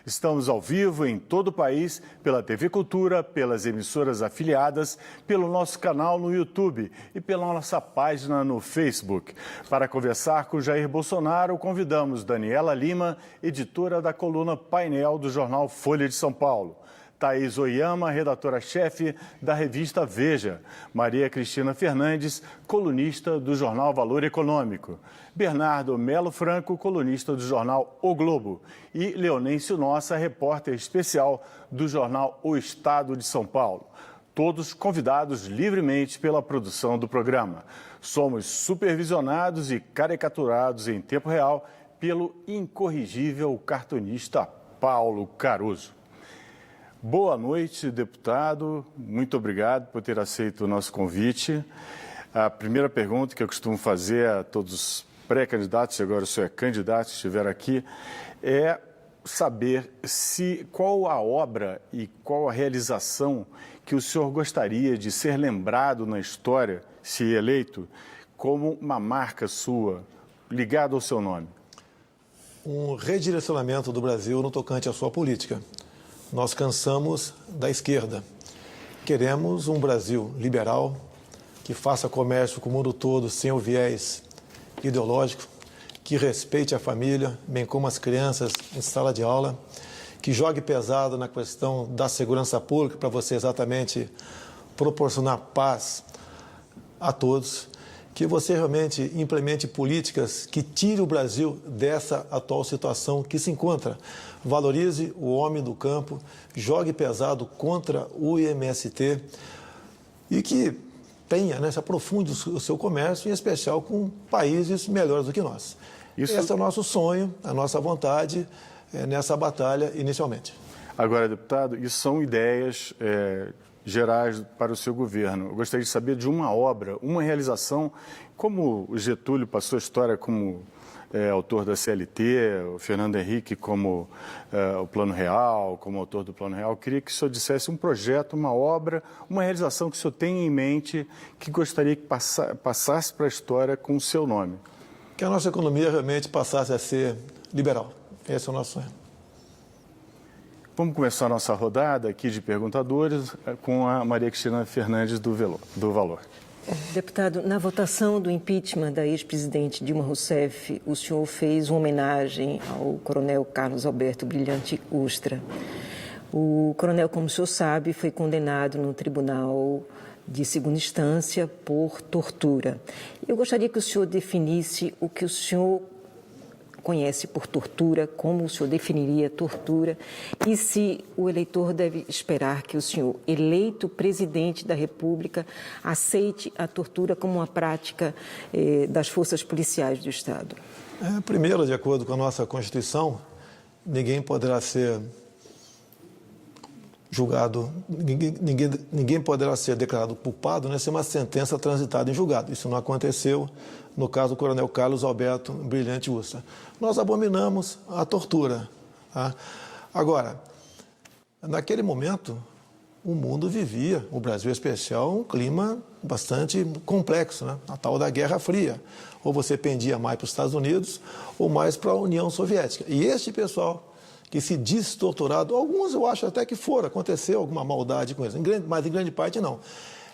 Estamos ao vivo em todo o país, pela TV Cultura, pelas emissoras afiliadas, pelo nosso canal no YouTube e pela nossa página no Facebook. Para conversar com Jair Bolsonaro, convidamos Daniela Lima, editora da coluna Painel do jornal Folha de São Paulo. Thaís Oyama, redatora-chefe da revista Veja. Maria Cristina Fernandes, colunista do jornal Valor Econômico. Bernardo Melo Franco, colunista do jornal O Globo. E Leonêncio Nossa, repórter especial do jornal O Estado de São Paulo. Todos convidados livremente pela produção do programa. Somos supervisionados e caricaturados em tempo real pelo incorrigível cartunista Paulo Caruso. Boa noite, deputado. Muito obrigado por ter aceito o nosso convite. A primeira pergunta que eu costumo fazer a todos os pré-candidatos, e agora o senhor é candidato, se estiver aqui, é saber qual a obra e qual a realização que o senhor gostaria de ser lembrado na história, se eleito, como uma marca sua, ligada ao seu nome. Um redirecionamento do Brasil no tocante à sua política. Nós cansamos da esquerda. Queremos um Brasil liberal, que faça comércio com o mundo todo sem o viés ideológico, que respeite a família, bem como as crianças em sala de aula, que jogue pesado na questão da segurança pública para você exatamente proporcionar paz a todos, que você realmente implemente políticas que tire o Brasil dessa atual situação que se encontra. Valorize o homem do campo, jogue pesado contra o IMST e que se aprofunde o seu comércio, em especial com países melhores do que nós. Esse é o nosso sonho, a nossa vontade nessa batalha inicialmente. Agora, deputado, isso são ideias gerais para o seu governo. Eu gostaria de saber de uma obra, uma realização, como o Getúlio passou a história como autor da CLT, o Fernando Henrique como o Plano Real, como autor do Plano Real. Eu queria que o senhor dissesse um projeto, uma obra, uma realização que o senhor tem em mente, que gostaria que passasse para a história com o seu nome. Que a nossa economia realmente passasse a ser liberal. Esse é o nosso sonho. Vamos começar a nossa rodada aqui de perguntadores com a Maria Cristina Fernandes do Valor. Deputado, na votação do impeachment da ex-presidente Dilma Rousseff, o senhor fez uma homenagem ao coronel Carlos Alberto Brilhante Ustra. O coronel, como o senhor sabe, foi condenado no tribunal de segunda instância por tortura. Eu gostaria que o senhor definisse o que o senhor conhece por tortura, como o senhor definiria tortura e se o eleitor deve esperar que o senhor, eleito presidente da República, aceite a tortura como uma prática das forças policiais do Estado. Primeiro, de acordo com a nossa Constituição, ninguém poderá ser julgado, ninguém poderá ser declarado culpado sem uma sentença transitada em julgado. Isso não aconteceu no caso do coronel Carlos Alberto Brilhante Ustra. Nós abominamos a tortura. Tá? Agora, naquele momento, o mundo vivia, o Brasil em especial, um clima bastante complexo, a tal da Guerra Fria. Ou você pendia mais para os Estados Unidos ou mais para a União Soviética. E este pessoal que se diz torturado, alguns eu acho até que aconteceu alguma maldade com eles, mas em grande parte não.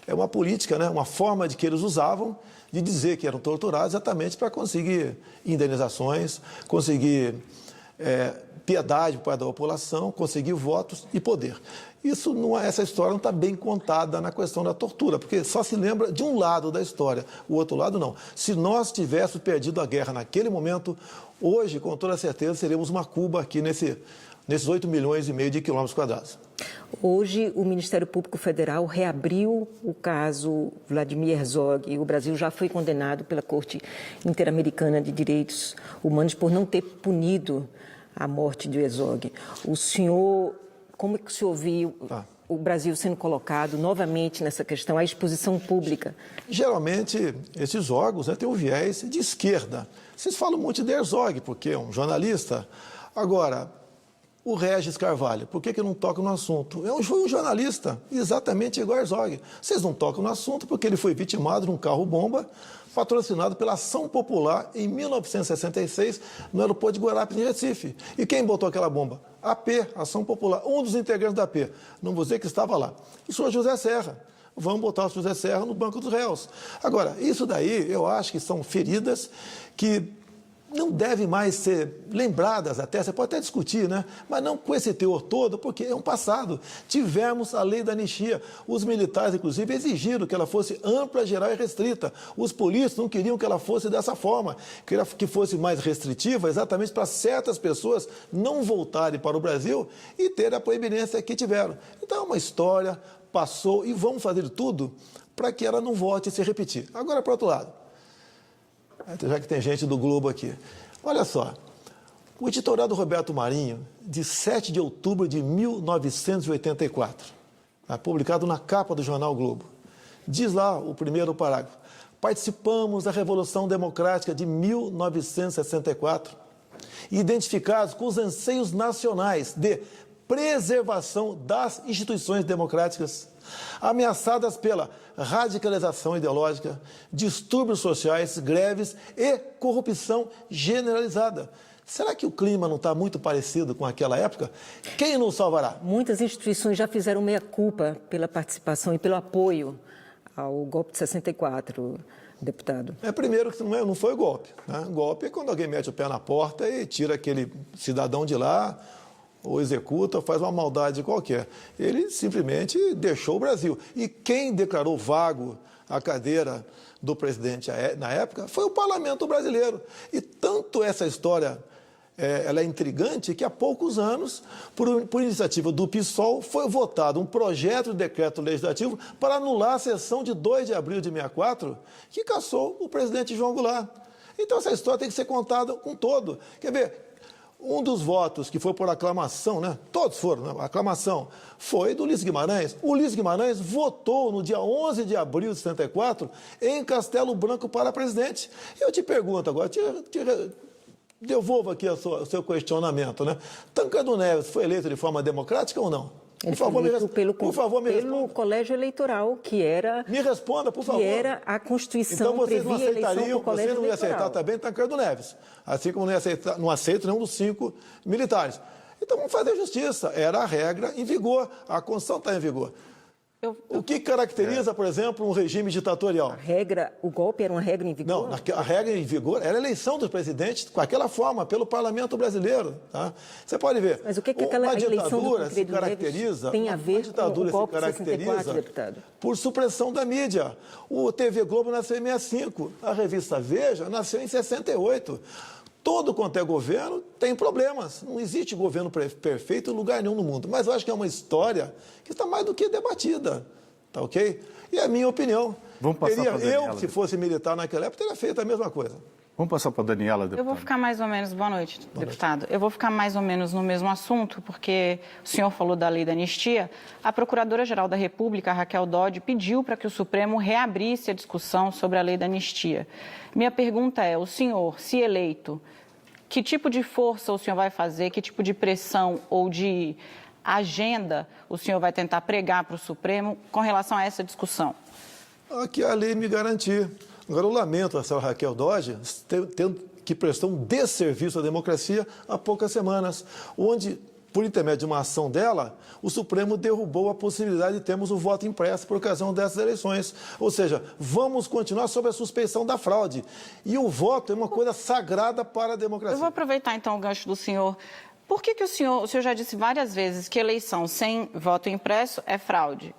É uma política, uma forma de que eles usavam de dizer que eram torturados exatamente para conseguir indenizações, conseguir piedade para a população, conseguir votos e poder. Essa história não está bem contada na questão da tortura, porque só se lembra de um lado da história, o outro lado não. Se nós tivéssemos perdido a guerra naquele momento, hoje, com toda certeza, seríamos uma Cuba aqui nesses 8,5 milhões de quilômetros quadrados. Hoje, o Ministério Público Federal reabriu o caso Vladimir Herzog e o Brasil já foi condenado pela Corte Interamericana de Direitos Humanos por não ter punido a morte de Herzog. Como é que o senhor viu o Brasil sendo colocado novamente nessa questão, a exposição pública? Geralmente, esses órgãos têm um viés de esquerda. Vocês falam muito de Herzog, porque é um jornalista. Agora, o Regis Carvalho, por que não toca no assunto? Foi um jornalista, exatamente igual a Herzog. Vocês não tocam no assunto porque ele foi vitimado num carro-bomba patrocinado pela Ação Popular em 1966 no aeroporto de Guarapes, em Recife. E quem botou aquela bomba? A AP, Ação Popular, um dos integrantes da AP. Não vou dizer que estava lá. O senhor José Serra. Vamos botar o José Serra no banco dos réus. Agora, isso daí eu acho que são feridas que não devem mais ser lembradas até, você pode até discutir, né? Mas não com esse teor todo, porque é um passado. Tivemos a lei da anistia. Os militares, inclusive, exigiram que ela fosse ampla, geral e restrita. Os polícias não queriam que ela fosse dessa forma, que fosse mais restritiva, exatamente para certas pessoas não voltarem para o Brasil e ter a proeminência que tiveram. Então, é uma história, passou e vamos fazer de tudo para que ela não volte a se repetir. Agora, para o outro lado. Já que tem gente do Globo aqui. Olha só, o editorial do Roberto Marinho, de 7 de outubro de 1984, publicado na capa do jornal Globo, diz lá o primeiro parágrafo: participamos da Revolução Democrática de 1964, identificados com os anseios nacionais de preservação das instituições democráticas, ameaçadas pela radicalização ideológica, distúrbios sociais, greves e corrupção generalizada. Será que o clima não está muito parecido com aquela época? Quem nos salvará? Muitas instituições já fizeram meia-culpa pela participação e pelo apoio ao golpe de 64, deputado. Primeiro que não foi golpe. Né? Golpe é quando alguém mete o pé na porta e tira aquele cidadão de lá, ou executa, ou faz uma maldade qualquer. Ele simplesmente deixou o Brasil. E quem declarou vago a cadeira do presidente na época foi o parlamento brasileiro. E tanto essa história ela é intrigante que há poucos anos, por iniciativa do PSOL, foi votado um projeto de decreto legislativo para anular a sessão de 2 de abril de 64, que cassou o presidente João Goulart. Então essa história tem que ser contada com todo. Quer ver? Um dos votos que foi por aclamação, né? Todos foram, né? Aclamação, foi do Ulisses Guimarães. O Ulisses Guimarães votou no dia 11 de abril de 74 em Castelo Branco para presidente. Eu te pergunto agora, devolvo aqui o seu questionamento, né? Tancredo Neves foi eleito de forma democrática ou não? Ele foi eleito pelo colégio eleitoral, que era... Me responda, por favor. Que era a Constituição, então, vocês não aceitariam, vocês não iam aceitar também Tancredo Neves, assim como não aceito nenhum dos 5 militares. Então, vamos fazer justiça. Era a regra em vigor, a Constituição está em vigor. O que caracteriza, por exemplo, um regime ditatorial? O golpe era uma regra em vigor? Não, a regra em vigor era a eleição dos presidentes com aquela forma, pelo parlamento brasileiro. Tá? Você pode ver. Mas o que aquela eleição do Tancredo Neves tem a ver com o golpe de 64, deputado? Por supressão da mídia. O TV Globo nasceu em 65, a revista Veja nasceu em 68. Todo quanto é governo tem problemas. Não existe governo perfeito em lugar nenhum no mundo. Mas eu acho que é uma história que está mais do que debatida. Tá ok? E é a minha opinião. Vamos passar para a Daniela. Eu, se fosse militar naquela época, teria feito a mesma coisa. Vamos passar para a Daniela, deputada. Eu vou ficar mais ou menos... Boa noite, deputado. Eu vou ficar mais ou menos no mesmo assunto, porque o senhor falou da lei da anistia. A Procuradora-Geral da República, Raquel Dodge, pediu para que o Supremo reabrisse a discussão sobre a lei da anistia. Minha pergunta é, o senhor, se eleito, que tipo de força o senhor vai fazer, que tipo de pressão ou de agenda o senhor vai tentar pregar para o Supremo com relação a essa discussão? Que a lei me garantir. Agora, eu lamento a senhora Raquel Dodge tendo que prestar um desserviço à democracia há poucas semanas, onde, por intermédio de uma ação dela, o Supremo derrubou a possibilidade de termos o voto impresso por ocasião dessas eleições. Ou seja, vamos continuar sob a suspeição da fraude. E o voto é uma coisa sagrada para a democracia. Eu vou aproveitar, então, o gancho do senhor. Por que o senhor já disse várias vezes que eleição sem voto impresso é fraude?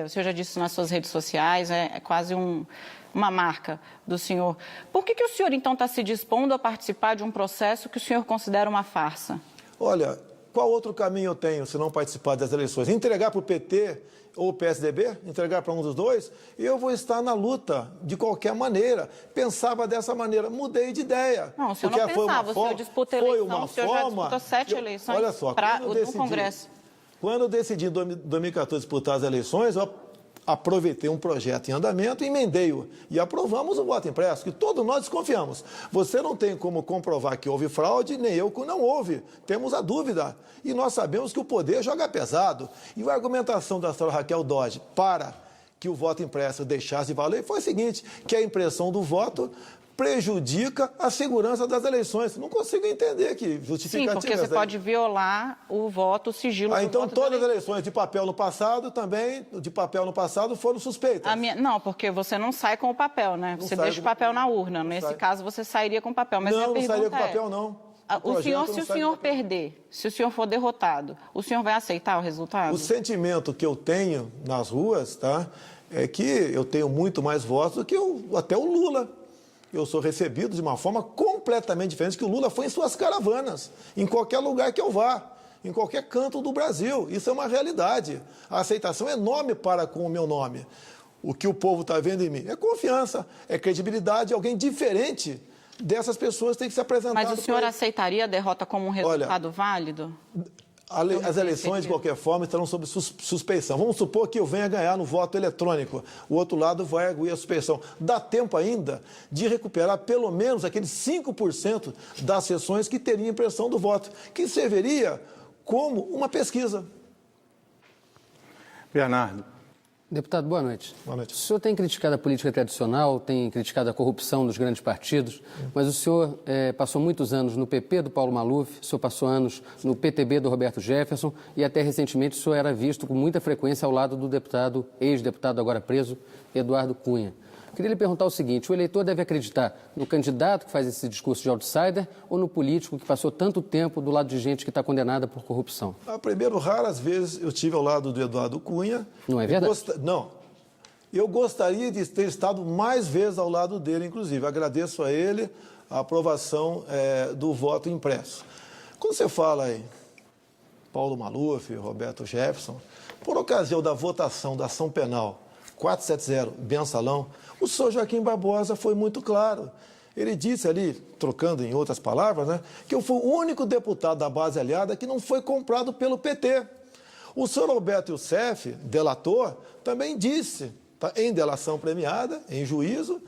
O senhor já disse isso nas suas redes sociais, é quase uma marca do senhor. Por que o senhor, então, está se dispondo a participar de um processo que o senhor considera uma farsa? Olha, qual outro caminho eu tenho se não participar das eleições? Entregar para o PT ou o PSDB? Entregar para um dos dois? E eu vou estar na luta, de qualquer maneira. Pensava dessa maneira, mudei de ideia. Não, o senhor não pensava, o senhor disputa a eleição, o senhor já disputou 7 eleições olha só, no Congresso. Quando eu decidi em 2014 disputar as eleições, eu aproveitei um projeto em andamento, emendei-o e aprovamos o voto impresso, que todos nós desconfiamos. Você não tem como comprovar que houve fraude, nem eu que não houve. Temos a dúvida. E nós sabemos que o poder joga pesado. E a argumentação da senhora Raquel Dodge para que o voto impresso deixasse de valer foi o seguinte, que a impressão do voto prejudica a segurança das eleições. Não consigo entender que justificativa. Sim, porque você pode violar o voto, o sigilo do voto. Então todas as eleições de papel no passado também, foram suspeitas. Não, porque você não sai com o papel, né? Você deixa o papel na urna. Nesse caso, você sairia com o papel. Mas não sairia com o papel, não. Se o senhor perder, se o senhor for derrotado, o senhor vai aceitar o resultado? O sentimento que eu tenho nas ruas, tá, é que eu tenho muito mais votos do que até o Lula. Eu sou recebido de uma forma completamente diferente que o Lula foi em suas caravanas, em qualquer lugar que eu vá, em qualquer canto do Brasil. Isso é uma realidade. A aceitação é enorme para com o meu nome. O que o povo está vendo em mim é confiança, é credibilidade, alguém diferente dessas pessoas tem que se apresentar. Mas o senhor aceitaria a derrota como um resultado válido? As eleições, de qualquer forma, estarão sob suspeição. Vamos supor que eu venha ganhar no voto eletrônico. O outro lado vai arguir a suspeição. Dá tempo ainda de recuperar pelo menos aqueles 5% das sessões que teriam impressão do voto, que serviria como uma pesquisa. Bernardo. Deputado, boa noite. Boa noite. O senhor tem criticado a política tradicional, tem criticado a corrupção dos grandes partidos, mas o senhor passou muitos anos no PP do Paulo Maluf, o senhor passou anos no PTB do Roberto Jefferson e até recentemente o senhor era visto com muita frequência ao lado do deputado, ex-deputado agora preso, Eduardo Cunha. Queria lhe perguntar o seguinte, o eleitor deve acreditar no candidato que faz esse discurso de outsider ou no político que passou tanto tempo do lado de gente que está condenada por corrupção? Primeiro, raras vezes eu estive ao lado do Eduardo Cunha. Não é verdade? Não. Eu gostaria de ter estado mais vezes ao lado dele, inclusive. Agradeço a ele a aprovação do voto impresso. Quando você fala aí, Paulo Maluf, Roberto Jefferson, por ocasião da votação da ação penal 470, Bensalão, o senhor Joaquim Barbosa foi muito claro. Ele disse ali, trocando em outras palavras, né, que eu fui o único deputado da base aliada que não foi comprado pelo PT. O senhor Roberto Youssef, delator, também disse, tá, em delação premiada, em juízo,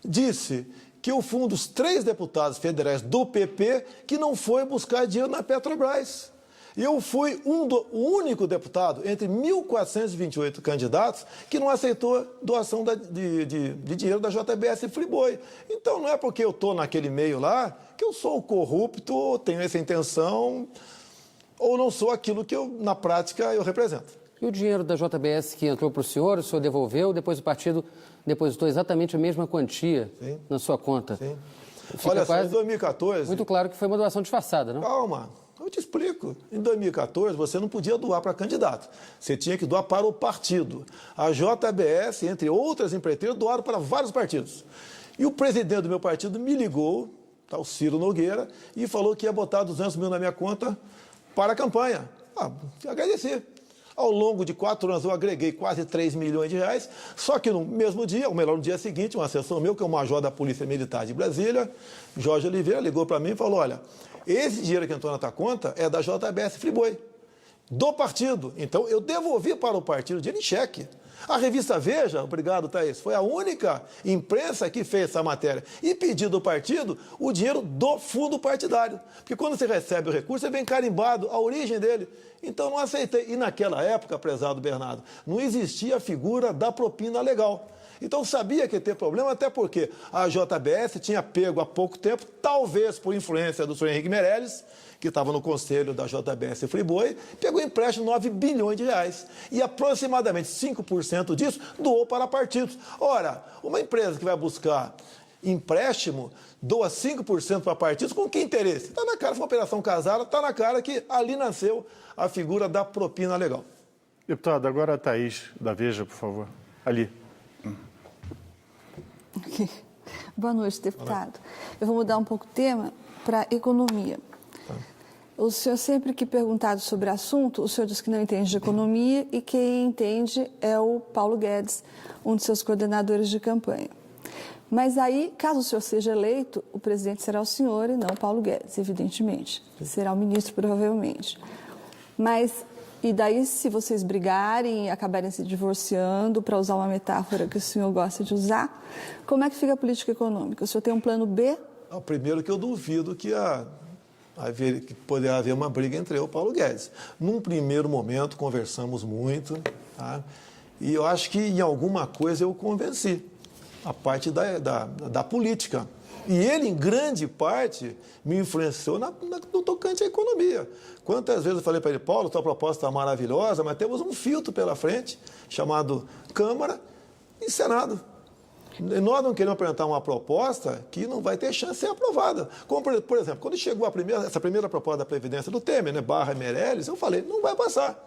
disse que eu fui um dos 3 deputados federais do PP que não foi buscar dinheiro na Petrobras. Eu fui o único deputado entre 1.428 candidatos que não aceitou doação de dinheiro da JBS Friboi. Então, não é porque eu estou naquele meio lá que eu sou corrupto, tenho essa intenção, ou não sou aquilo que na prática, eu represento. E o dinheiro da JBS que entrou para o senhor devolveu, depois o partido depositou exatamente a mesma quantia na sua conta. Sim. Olha só, em 2014... Muito claro que foi uma doação disfarçada, não? Calma. Eu te explico. Em 2014, você não podia doar para candidato. Você tinha que doar para o partido. A JBS, entre outras empreiteiras, doaram para vários partidos. E o presidente do meu partido me ligou, tá, o Ciro Nogueira, e falou que ia botar 200 mil na minha conta para a campanha. Agradeci. Ao longo de 4 anos, eu agreguei quase 3 milhões de reais, só que no mesmo dia, ou melhor, no dia seguinte, um assessor meu, que é o major da Polícia Militar de Brasília, Jorge Oliveira, ligou para mim e falou, olha, esse dinheiro que entrou na tua conta é da JBS Friboi, do partido. Então, eu devolvi para o partido o dinheiro em cheque. A revista Veja, obrigado, Thaís, foi a única imprensa que fez essa matéria e pediu do partido o dinheiro do fundo partidário. Porque quando você recebe o recurso, você vem carimbado a origem dele. Então, não aceitei. E naquela época, prezado Bernardo, não existia a figura da propina legal. Então, sabia que ia ter problema, até porque a JBS tinha pego há pouco tempo, talvez por influência do senhor Henrique Meirelles, que estava no conselho da JBS Friboi, pegou empréstimo de 9 bilhões de reais. E aproximadamente 5% disso doou para partidos. Ora, uma empresa que vai buscar empréstimo doa 5% para partidos, com que interesse? Está na cara, foi uma operação casada, está na cara que ali nasceu a figura da propina legal. Deputado, agora a Thaís da Veja, por favor. Ali. Boa noite, deputado. Eu vou mudar um pouco o tema para economia. O senhor sempre que perguntado sobre o assunto, o senhor diz que não entende de economia e quem entende é o Paulo Guedes, um de seus coordenadores de campanha. Mas aí, caso o senhor seja eleito, o presidente será o senhor e não o Paulo Guedes, evidentemente. Será o ministro, provavelmente. Mas E daí, se vocês brigarem e acabarem se divorciando, para usar uma metáfora que o senhor gosta de usar, como é que fica a política econômica? O senhor tem um plano B? Primeiro que eu duvido que poderá haver uma briga entre eu e o Paulo Guedes. Num primeiro momento, conversamos muito, tá? E eu acho que em alguma coisa eu o convenci, a parte da política. E ele, em grande parte, me influenciou no tocante à economia. Quantas vezes eu falei para ele, Paulo, tua proposta está maravilhosa, mas temos um filtro pela frente, chamado Câmara e Senado. E nós não queremos apresentar uma proposta que não vai ter chance de ser aprovada. Como, por exemplo, quando chegou essa primeira proposta da Previdência do Temer, né, / Meirelles, eu falei, não vai passar.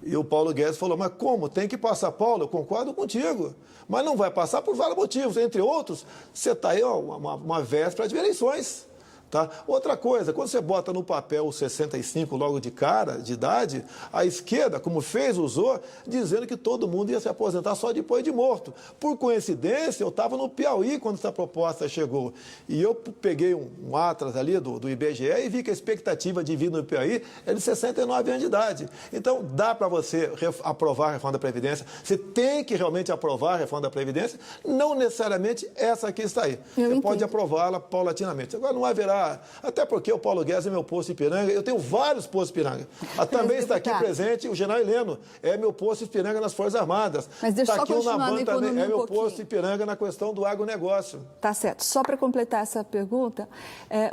E o Paulo Guedes falou, mas como? Tem que passar, Paulo, eu concordo contigo. Mas não vai passar por vários motivos. Entre outros, você está aí uma véspera de eleições. Tá? Outra coisa, quando você bota no papel os 65 logo de cara, de idade, a esquerda, como usou, dizendo que todo mundo ia se aposentar só depois de morto. Por coincidência, eu estava no Piauí quando essa proposta chegou. E eu peguei um atlas ali do IBGE e vi que a expectativa de vida no Piauí é de 69 anos de idade. Então, dá para você aprovar a reforma da Previdência. Você tem que realmente aprovar a reforma da Previdência, não necessariamente essa que está aí. Você pode aprová-la paulatinamente. Agora, não haverá. Até porque o Paulo Guedes é meu posto Ipiranga, eu tenho vários postos Ipiranga. Também está aqui presente o general Heleno, é meu posto Ipiranga nas Forças Armadas. Mas deixa está eu aqui só o Naban também, é meu posto pouquinho. Ipiranga na questão do agronegócio. Tá certo. Só para completar essa pergunta,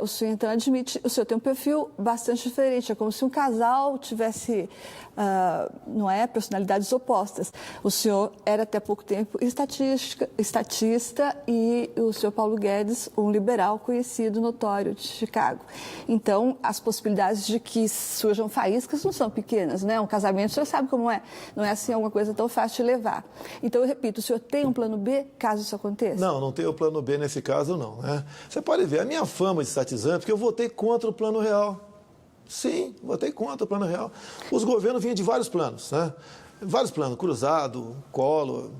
o senhor então admite, o senhor tem um perfil bastante diferente, é como se um casal tivesse, não é, personalidades opostas. O senhor era até pouco tempo estatista e o senhor Paulo Guedes, um liberal conhecido, notório, de Chicago. Então, as possibilidades de que surjam faíscas não são pequenas, né? Um casamento, o senhor sabe como é. Não é assim alguma coisa tão fácil de levar. Então, eu repito, o senhor tem um plano B, caso isso aconteça? Não tenho plano B nesse caso, não. Né? Você pode ver a minha fama de estatizante, porque eu votei contra o Plano Real. Sim, votei contra o Plano Real. Os governos vinham de vários planos, né? Vários planos, cruzado, Collor,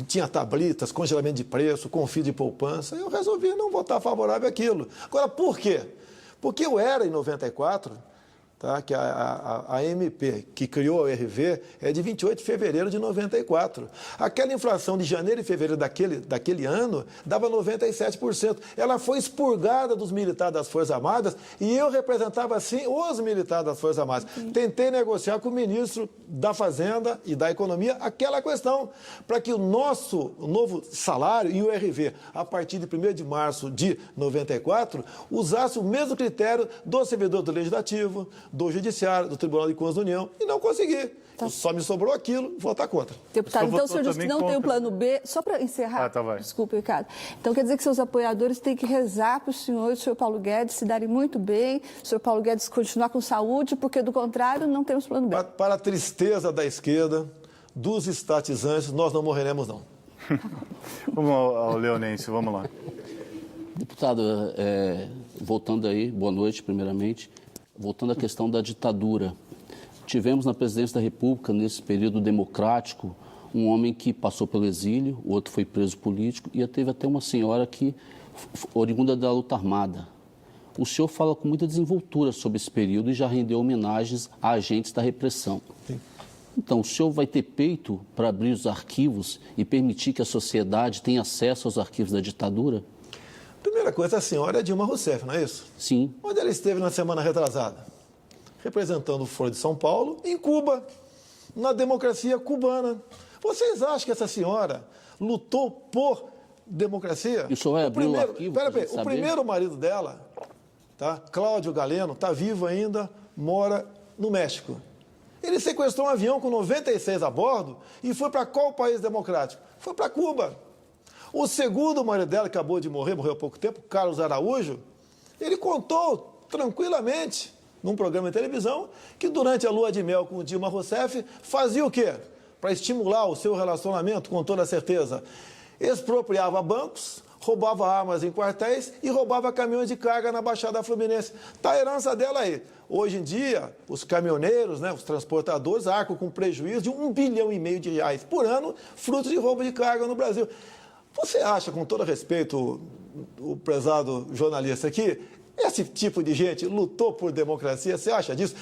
tinha tablitas, congelamento de preço, confio de poupança. Eu resolvi não votar favorável àquilo. Agora, por quê? Porque eu era, em 94, tá, que a MP que criou a URV é de 28 de fevereiro de 94. Aquela inflação de janeiro e fevereiro daquele ano dava 97%. Ela foi expurgada dos militares das Forças Armadas e eu representava, sim, os militares das Forças Armadas. Tentei negociar com o ministro da Fazenda e da Economia aquela questão, para que o novo salário e o URV, a partir de 1º de março de 94, usasse o mesmo critério do servidor do Legislativo, do Judiciário, do Tribunal de Contas da União, e não consegui. Tá. Só me sobrou aquilo, votar contra. Deputado, então o senhor disse que não tem o plano B. Só para encerrar, desculpe, Ricardo. Então quer dizer que seus apoiadores têm que rezar para o senhor e o senhor Paulo Guedes se darem muito bem, o senhor Paulo Guedes continuar com saúde, porque do contrário não temos plano B. Para a tristeza da esquerda, dos estatizantes, nós não morreremos, não. Vamos ao Leonêncio, vamos lá. Deputado, voltando aí, boa noite, primeiramente. Voltando à questão da ditadura, tivemos na presidência da República, nesse período democrático, um homem que passou pelo exílio, o outro foi preso político, e teve até uma senhora que, oriunda da luta armada. O senhor fala com muita desenvoltura sobre esse período e já rendeu homenagens a agentes da repressão. Sim. Então, o senhor vai ter peito para abrir os arquivos e permitir que a sociedade tenha acesso aos arquivos da ditadura? Primeira coisa, a senhora é Dilma Rousseff, não é isso? Sim. Onde ela esteve na semana retrasada? Representando o Foro de São Paulo em Cuba, na democracia cubana. Vocês acham que essa senhora lutou por democracia? E o senhor vai abrir o arquivo? O primeiro marido dela, tá? Cláudio Galeno, está vivo ainda, mora no México. Ele sequestrou um avião com 96 a bordo e foi para qual país democrático? Foi para Cuba. O segundo marido dela, que acabou de morrer, morreu há pouco tempo, Carlos Araújo, ele contou tranquilamente, num programa de televisão, que durante a lua de mel com Dilma Rousseff, fazia o quê? Para estimular o seu relacionamento, com toda certeza. Expropriava bancos, roubava armas em quartéis e roubava caminhões de carga na Baixada Fluminense. Está a herança dela aí. Hoje em dia, os caminhoneiros, né, os transportadores, arcam com prejuízo de R$1,5 bilhão por ano, fruto de roubo de carga no Brasil. Você acha, com todo respeito, o prezado jornalista aqui, Esse tipo de gente lutou por democracia, você acha disso?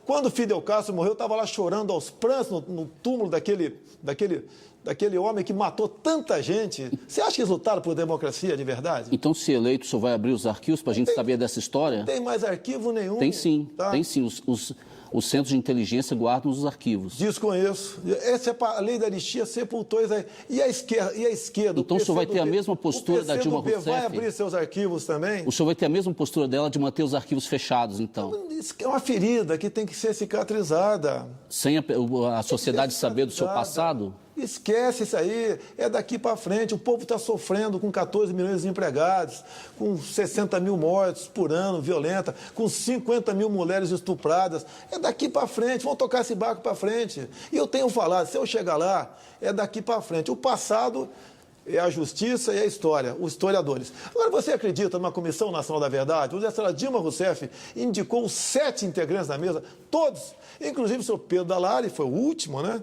Quando Fidel Castro morreu, eu estava lá chorando aos prantos no túmulo daquele homem que matou tanta gente. Você acha que eles lutaram por democracia de verdade? Então, se eleito, o senhor vai abrir os arquivos para a gente saber dessa história? Não tem mais arquivo nenhum. Tem sim, tá? tem sim. Os centros de inteligência guardam os arquivos. Desconheço. Essa a lei da anistia sepultou isso aí. E a esquerda? Então o senhor vai ter a mesma postura da Dilma Rousseff? Vai abrir seus arquivos também? O senhor vai ter a mesma postura dela de manter os arquivos fechados, então? Isso é uma ferida que tem que ser cicatrizada. Sem a sociedade saber do seu passado? Esquece isso aí, é daqui para frente. O povo está sofrendo com 14 milhões de desempregados, com 60 mil mortes por ano, violenta, com 50 mil mulheres estupradas. É daqui para frente, vamos tocar esse barco para frente. E eu tenho falado, se eu chegar lá, é daqui para frente. O passado é a justiça e a história, os historiadores. Agora, você acredita numa Comissão Nacional da Verdade? A senhora Dilma Rousseff indicou 7 integrantes da mesa, todos, inclusive o senhor Pedro Dall'Ari, foi o último, né?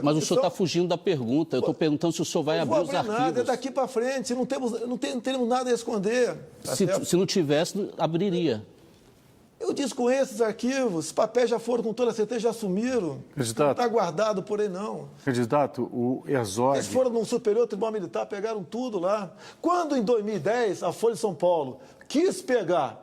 Mas o senhor está fugindo da pergunta. Eu estou perguntando se o senhor vai abrir os arquivos. Nada, é daqui para frente. Não temos nada a esconder. Tá se não tivesse, abriria. Eu desconheço os arquivos. Os papéis já foram, com toda certeza, já sumiram. Não está guardado por aí, não. Candidato, o Herzog... Eles foram num Superior Tribunal Militar, pegaram tudo lá. Quando, em 2010, a Folha de São Paulo quis pegar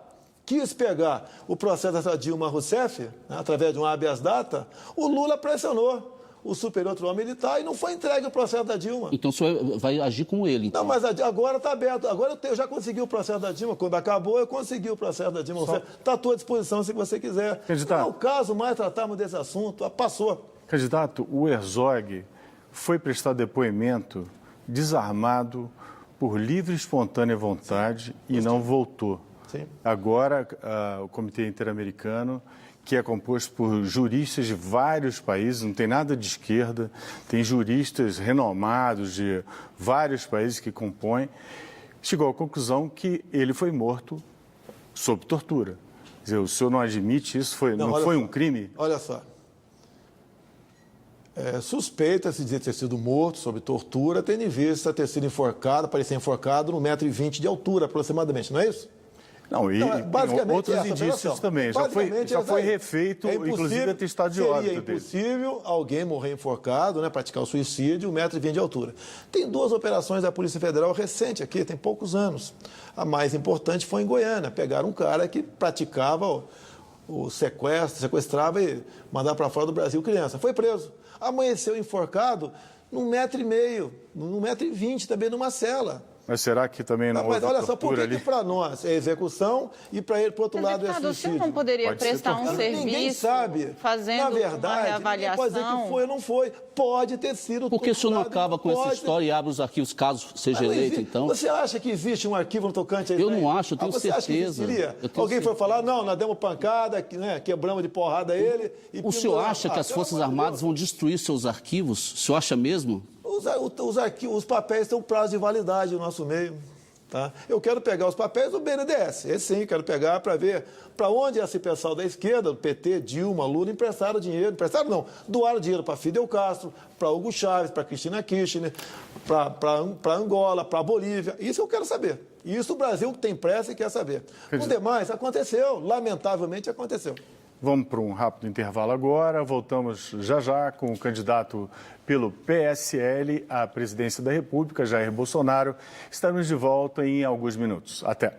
o processo da Dilma Rousseff, né, através de um habeas data, o Lula pressionou o Superior Tribunal Militar e não foi entregue o processo da Dilma. Então o senhor vai agir como ele, então? Não, mas agora está aberto. Agora eu já consegui o processo da Dilma. Quando acabou, eu consegui o processo da Dilma. Está à tua disposição se você quiser. Candidato, não é o caso mais tratarmos desse assunto. Passou. Candidato, o Herzog foi prestar depoimento desarmado por livre e espontânea vontade e não voltou. Sim. Agora, o Comitê Interamericano, que é composto por juristas de vários países, não tem nada de esquerda, tem juristas renomados de vários países que compõem, chegou à conclusão que ele foi morto sob tortura. Quer dizer, o senhor não admite isso? Não foi um crime? Olha só. Suspeita-se de ter sido morto sob tortura, tendo em vista ter sido enforcado, parecer enforcado no 1,20 m de altura, aproximadamente, não é isso? Não, e tem outros indícios também. Já foi refeito, inclusive, atestado de óbito dele. Seria impossível alguém morrer enforcado, né, praticar o suicídio, 1,20 m de altura. Tem 2 operações da Polícia Federal recente aqui, tem poucos anos. A mais importante foi em Goiânia. Pegaram um cara que praticava o sequestro, sequestrava e mandava para fora do Brasil criança. Foi preso. Amanheceu enforcado num 1,5 m, num 1,20 m também numa cela. Mas será que também não houve tortura ali? Mas olha só, por que para nós é execução e para ele, por outro lado, é suicídio? O senhor não poderia prestar um serviço Ninguém sabe. Fazendo Na verdade, uma reavaliação? Pode dizer que foi ou não foi. Pode ter sido. Por que o senhor não acaba com essa história e abre os arquivos caso seja eleito, então? Você acha que existe um arquivo no tocante a isso? Eu não acho, eu tenho certeza. Acha que existiria? Alguém foi falar, não, nós demos pancada, né, quebramos de porrada ele. O senhor acha que as Forças Armadas vão destruir seus arquivos? O senhor acha mesmo? Os papéis têm um prazo de validade no nosso meio. Tá? Eu quero pegar os papéis do BNDES, esse sim, quero pegar para ver para onde esse pessoal da esquerda, do PT, Dilma, Lula, emprestaram dinheiro, doaram dinheiro para Fidel Castro, para Hugo Chávez, para Cristina Kirchner, para Angola, para Bolívia, isso eu quero saber. Isso o Brasil tem pressa e quer saber. O demais aconteceu, lamentavelmente aconteceu. Vamos para um rápido intervalo agora, voltamos já com o candidato pelo PSL à presidência da República, Jair Bolsonaro. Estaremos de volta em alguns minutos. Até.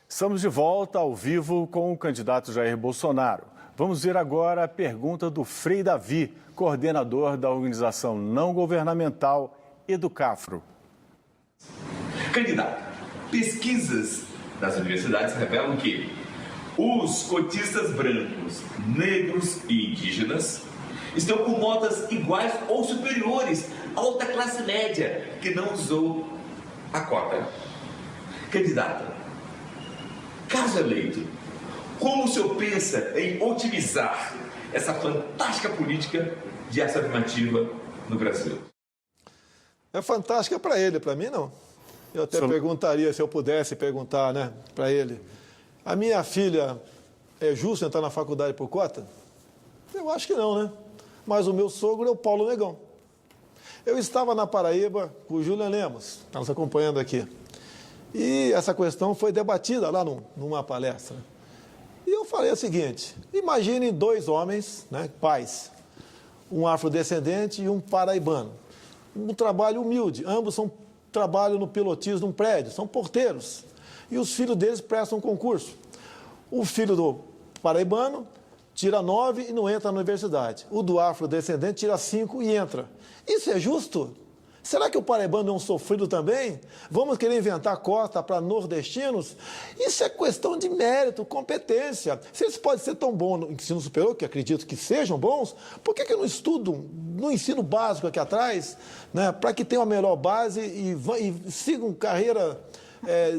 Estamos de volta ao vivo com o candidato Jair Bolsonaro. Vamos ver agora a pergunta do Frei Davi, coordenador da organização não governamental Educafro. Candidato, pesquisas das universidades revelam que os cotistas brancos, negros e indígenas estão com notas iguais ou superiores à alta classe média que não usou a cota. Candidato, caso eleito, como o senhor pensa em otimizar essa fantástica política de ação afirmativa no Brasil? É fantástica para ele, para mim não. Eu até perguntaria, se eu pudesse perguntar, né, para ele. A minha filha, é justo entrar na faculdade por cota? Eu acho que não, né? Mas o meu sogro é o Paulo Negão. Eu estava na Paraíba com o Julian Lemos, está nos acompanhando aqui. E essa questão foi debatida lá numa palestra. E eu falei o seguinte, imaginem 2 homens, né, pais, um afrodescendente e um paraibano. Um trabalho humilde, ambos trabalham no pilotismo de um prédio, são porteiros. E os filhos deles prestam um concurso. O filho do paraibano tira 9 e não entra na universidade. O do afrodescendente tira 5 e entra. Isso é justo? Será que o paraibano é um sofrido também? Vamos querer inventar cota para nordestinos? Isso é questão de mérito, competência. Se eles podem ser tão bons no ensino superior, que acredito que sejam bons, por que não estudam no ensino básico aqui atrás, né, para que tenham a melhor base e sigam carreira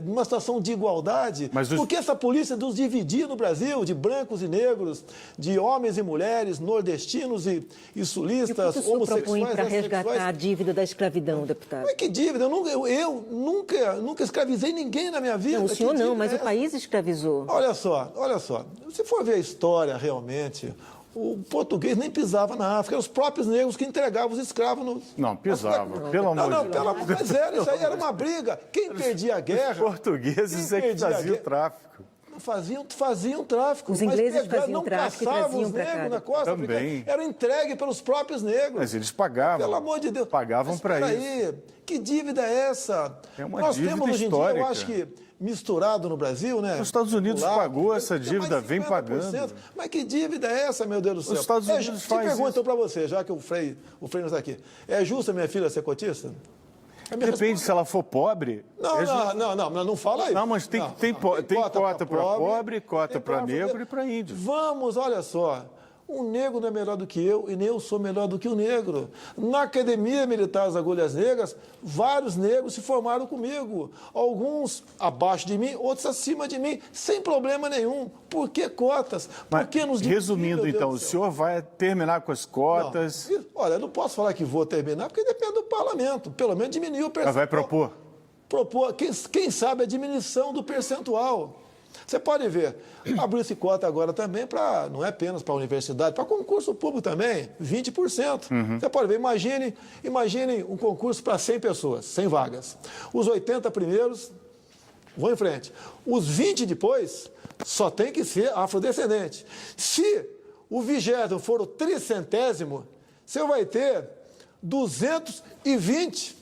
numa situação de igualdade? Porque essa polícia nos dividia no Brasil, de brancos e negros, de homens e mulheres, nordestinos e sulistas, homossexuais. O que o senhor propõe para resgatar a dívida da escravidão, deputado? Não é que dívida? Eu nunca escravizei ninguém na minha vida. Não, o senhor não, mas o país escravizou. Olha só. Se for ver a história realmente, o português nem pisava na África, eram os próprios negros que entregavam os escravos no... Não, pisava, pelo amor de Deus. Mas isso aí era uma briga. Quem perdia a guerra... Os portugueses é que faziam o tráfico. Faziam tráfico. Os ingleses faziam tráfico e traziam para cá. Na costa também. Era entregue pelos próprios negros. Mas eles pagavam. Pelo amor de Deus. Pagavam para isso. Aí, que dívida é essa? É uma Nós dívida temos hoje histórica. em dia, eu acho que misturado no Brasil, né? Os Estados Unidos pagou essa dívida, vem 50%. pagando. Mas que dívida é essa, meu Deus do céu? Os Estados Unidos fazem isso. Pergunto para você, já que o Frei não está aqui. É justo a minha filha ser cotista? Depende se ela for pobre. Não fala aí. Não, mas tem cota para pobre, cota para negro e para índio. Vamos, olha só. O negro não é melhor do que eu e nem eu sou melhor do que o negro. Na Academia Militar das Agulhas Negras, vários negros se formaram comigo. Alguns abaixo de mim, outros acima de mim, sem problema nenhum. Por que cotas? Mas, por que nos dividir, resumindo, então, o senhor vai terminar com as cotas? Não. Olha, eu não posso falar que vou terminar, porque depende do parlamento. Pelo menos diminuir o percentual. Vai propor? Propor, quem sabe a diminuição do percentual. Você pode ver, abriu-se cota agora também para, não é apenas para a universidade, para concurso público também, 20%. Você pode ver, imagine um concurso para 100 pessoas, 100 vagas. Os 80 primeiros vão em frente. Os 20 depois só tem que ser afrodescendente. Se o 20º for o 300º, você vai ter 220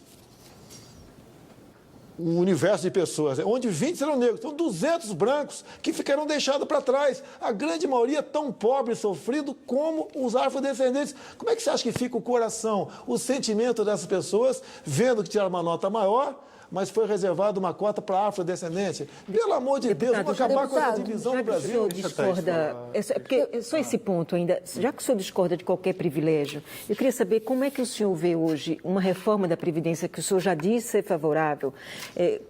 um universo de pessoas, onde 20 serão negros. São 200 brancos que ficarão deixados para trás. A grande maioria tão pobre e sofrido como os afrodescendentes. Como é que você acha que fica o coração, o sentimento dessas pessoas, vendo que tiraram uma nota maior, mas foi reservada uma cota para afrodescendente? Pelo amor de Deus, vamos acabar com essa divisão no Brasil. O senhor discorda, porque só esse ponto ainda, já que o senhor discorda de qualquer privilégio, eu queria saber como é que o senhor vê hoje uma reforma da Previdência que o senhor já disse ser favorável,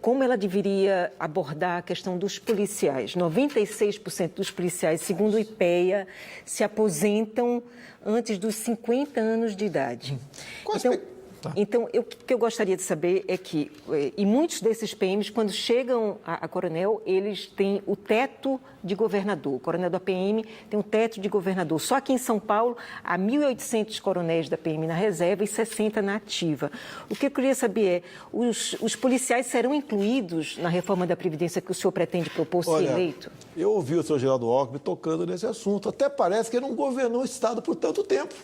como ela deveria abordar a questão dos policiais. 96% dos policiais, segundo o IPEA, se aposentam antes dos 50 anos de idade. Então, o que eu gostaria de saber é que, e muitos desses PMs, quando chegam a coronel, eles têm o teto de governador. O coronel da PM tem um teto de governador. Só aqui em São Paulo, há 1.800 coronéis da PM na reserva e 60 na ativa. O que eu queria saber é, os policiais serão incluídos na reforma da Previdência que o senhor pretende propor, se eleito? Eu ouvi o senhor Geraldo Alckmin tocando nesse assunto. Até parece que ele não governou o Estado por tanto tempo.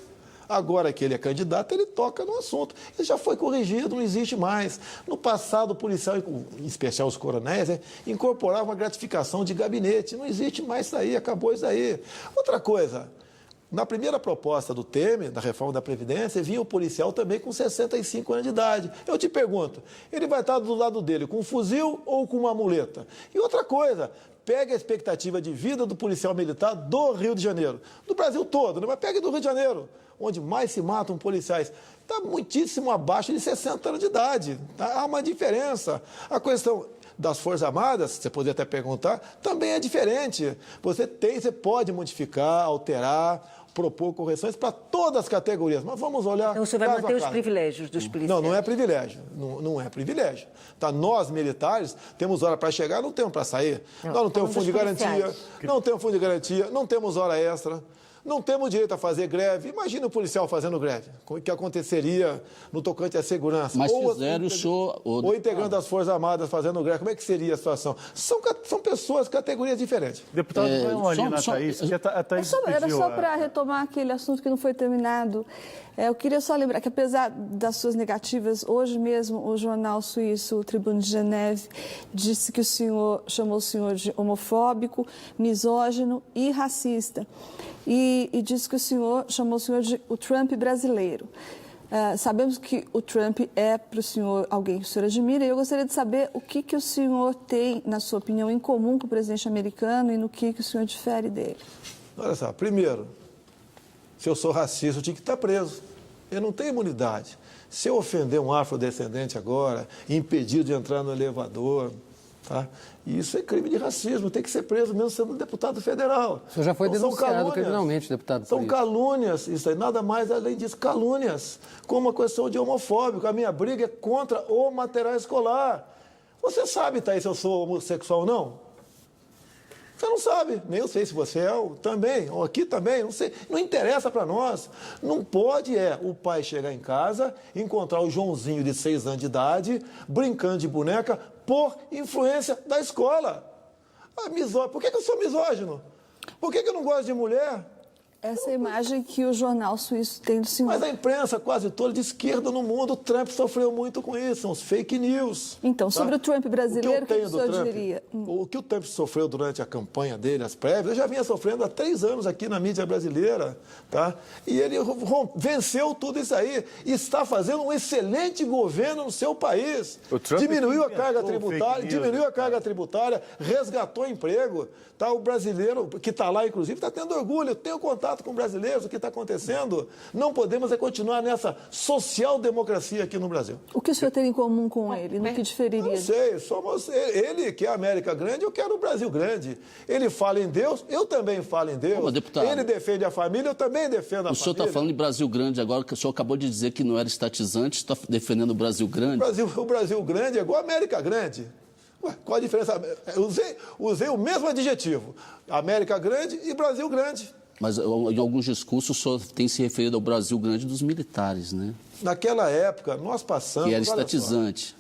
Agora que ele é candidato, ele toca no assunto. Ele já foi corrigido, não existe mais. No passado, o policial, em especial os coronéis, incorporava uma gratificação de gabinete. Não existe mais isso aí, acabou isso aí. Outra coisa, na primeira proposta do Temer, da reforma da Previdência, vinha o policial também com 65 anos de idade. Eu te pergunto, ele vai estar do lado dele com um fuzil ou com uma muleta? E outra coisa, pega a expectativa de vida do policial militar do Rio de Janeiro, do Brasil todo, né? Mas pega do Rio de Janeiro, onde mais se matam policiais, está muitíssimo abaixo de 60 anos de idade. Há uma diferença. A questão das Forças Armadas, você poderia até perguntar, também é diferente. Você pode modificar, alterar propor correções para todas as categorias. Mas vamos olhar. Então, o senhor vai caso a manter os caso. privilégios dos policiais? Não é privilégio. Não é privilégio. Tá? Nós, militares, temos hora para chegar, não temos para sair. Nós não temos fundo de garantia, não temos fundo de garantia, não temos hora extra. Não temos direito a fazer greve. Imagina o policial fazendo greve. O que aconteceria no tocante à segurança? Mas fizeram o senhor... Ou integrante das Forças Armadas fazendo greve. Como é que seria a situação? São pessoas, categorias diferentes. Deputado, não ali na Thaís, que a Thaís Era pediu só para retomar aquele assunto que não foi terminado. Eu queria só lembrar que, apesar das suas negativas, hoje mesmo o jornal suíço, o Tribune de Geneve, disse que chamou o senhor de homofóbico, misógino e racista. E disse que o senhor chamou o senhor de o Trump brasileiro. Sabemos que o Trump é para o senhor alguém que o senhor admira, e eu gostaria de saber o que o senhor tem, na sua opinião, em comum com o presidente americano e no que o senhor difere dele. Olha só, primeiro, se eu sou racista, eu tinha que estar preso. Eu não tenho imunidade. Se eu ofender um afrodescendente agora, impedir de entrar no elevador, tá? Isso é crime de racismo, tem que ser preso mesmo sendo deputado federal. O senhor já foi Então, denunciado criminalmente, deputado. São calúnias, isso aí, nada mais além disso, calúnias, como uma questão de homofóbico. A minha briga é contra o material escolar. Você sabe, Thaís, se eu sou homossexual ou não? Você não sabe, nem eu sei se você é, também, ou aqui também, não sei, não interessa para nós. Não pode o pai chegar em casa, encontrar o Joãozinho de 6 anos de idade, brincando de boneca, por influência da escola. Por que eu sou misógino? Por que eu não gosto de mulher? Essa é a imagem que o jornal suíço tem do senhor. Mas a imprensa quase toda de esquerda no mundo, o Trump sofreu muito com isso, são os fake news. Então, sobre o Trump brasileiro, o que o senhor diria? O que o Trump sofreu durante a campanha dele, as prévias, eu já vinha sofrendo há 3 anos aqui na mídia brasileira, tá? E ele venceu tudo isso aí e está fazendo um excelente governo no seu país. Diminuiu a carga tributária, resgatou emprego, tá? O brasileiro que está lá, inclusive, está tendo orgulho, eu tenho contato com brasileiros, o que está acontecendo. Não podemos continuar nessa social-democracia aqui no Brasil. O que o senhor tem em comum com ele? No que diferiria? Não sei, ele que é a América grande, eu quero o Brasil grande. Ele fala em Deus, eu também falo em Deus. Deputado, ele defende a família, eu também defendo a família. O senhor está falando em Brasil grande agora, que o senhor acabou de dizer que não era estatizante, está defendendo o Brasil grande? O Brasil grande é igual a América grande. Ué, qual a diferença? Eu usei o mesmo adjetivo. América grande e Brasil grande. Mas em alguns discursos o senhor tem se referido ao Brasil grande dos militares, né? Naquela época, nós passamos... Que era estatizante.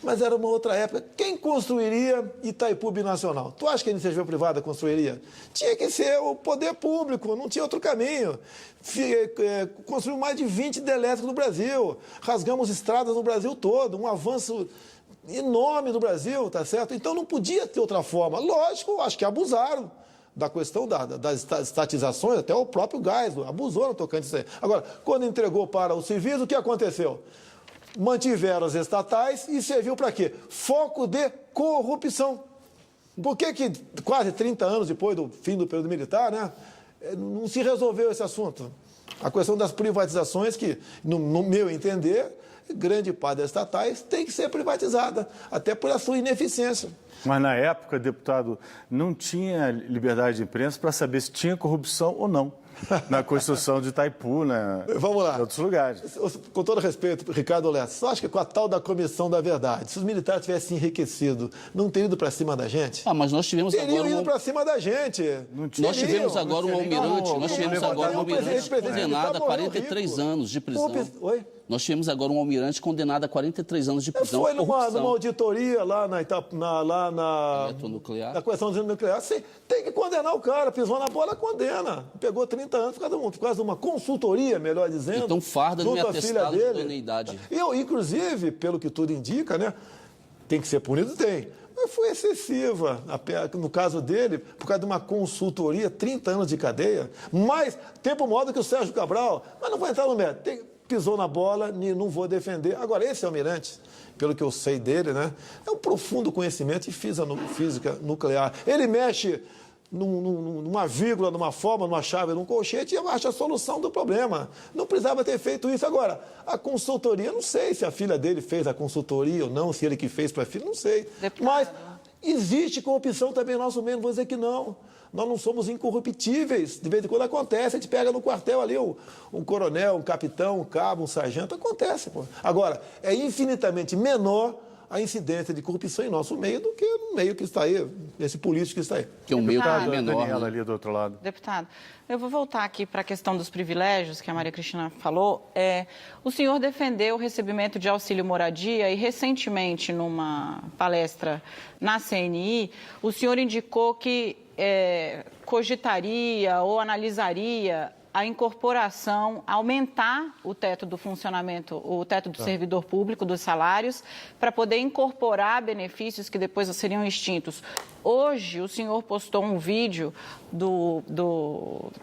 Mas era uma outra época. Quem construiria Itaipu Binacional? Tu acha que a iniciativa privada construiria? Tinha que ser o poder público, não tinha outro caminho. Construiu mais de 20 hidrelétricos no Brasil. Rasgamos estradas no Brasil todo, um avanço enorme no Brasil, tá certo? Então não podia ter outra forma. Lógico, acho que abusaram da questão das estatizações, até o próprio Geisel abusou no tocante disso aí. Agora, quando entregou para os civis, o que aconteceu? Mantiveram as estatais e serviu para quê? Foco de corrupção. Por que quase 30 anos depois do fim do período militar, né, não se resolveu esse assunto? A questão das privatizações que, no meu entender, grande parte das estatais tem que ser privatizada, até por a sua ineficiência. Mas na época, deputado, não tinha liberdade de imprensa para saber se tinha corrupção ou não na construção de Itaipu, né? Vamos lá. Em outros lugares. Com todo respeito, Ricardo Lessa, só acho que com a tal da Comissão da Verdade, se os militares tivessem enriquecido, não teriam ido para cima da gente? Mas nós tivemos teriam ido para cima da gente. Nós tivemos agora um almirante, condenado a 43 anos de prisão. Oi? Nós tivemos agora um almirante condenado a 43 anos de prisão. Foi numa auditoria lá na questão nuclear. Sim, tem que condenar o cara, pisou na bola, condena. Pegou 30 anos por causa de uma consultoria, melhor dizendo. Então farda não é atestado de idoneidade. Inclusive, pelo que tudo indica, né? Tem que ser punido? Tem. Mas foi excessiva, no caso dele, por causa de uma consultoria, 30 anos de cadeia, mais tempo maior do que o Sérgio Cabral. Mas não vou entrar no mérito. Pisou na bola, não vou defender. Agora, esse almirante, pelo que eu sei dele, né, é um profundo conhecimento em física nuclear. Ele mexe numa vírgula, numa forma, numa chave, num colchete e acha a solução do problema. Não precisava ter feito isso. Agora, a consultoria, não sei se a filha dele fez a consultoria ou não, se ele que fez para a filha, não sei. Deputado. Mas existe corrupção também no nosso meio, não vou dizer que não. Nós não somos incorruptíveis. De vez em quando acontece, a gente pega no quartel ali um coronel, um capitão, um cabo, um sargento, acontece, pô. Agora, é infinitamente menor a incidência de corrupção em nosso meio do que no meio que está aí, esse político que está aí. Que é um meio Deputado, menor, Daniela né? ali do outro lado. Deputado, eu vou voltar aqui para a questão dos privilégios que a Maria Cristina falou. O senhor defendeu o recebimento de auxílio moradia e, recentemente, numa palestra na CNI, o senhor indicou que cogitaria ou analisaria a incorporação, aumentar o teto do funcionamento, o teto do servidor público, dos salários, para poder incorporar benefícios que depois seriam extintos. Hoje, o senhor postou um vídeo do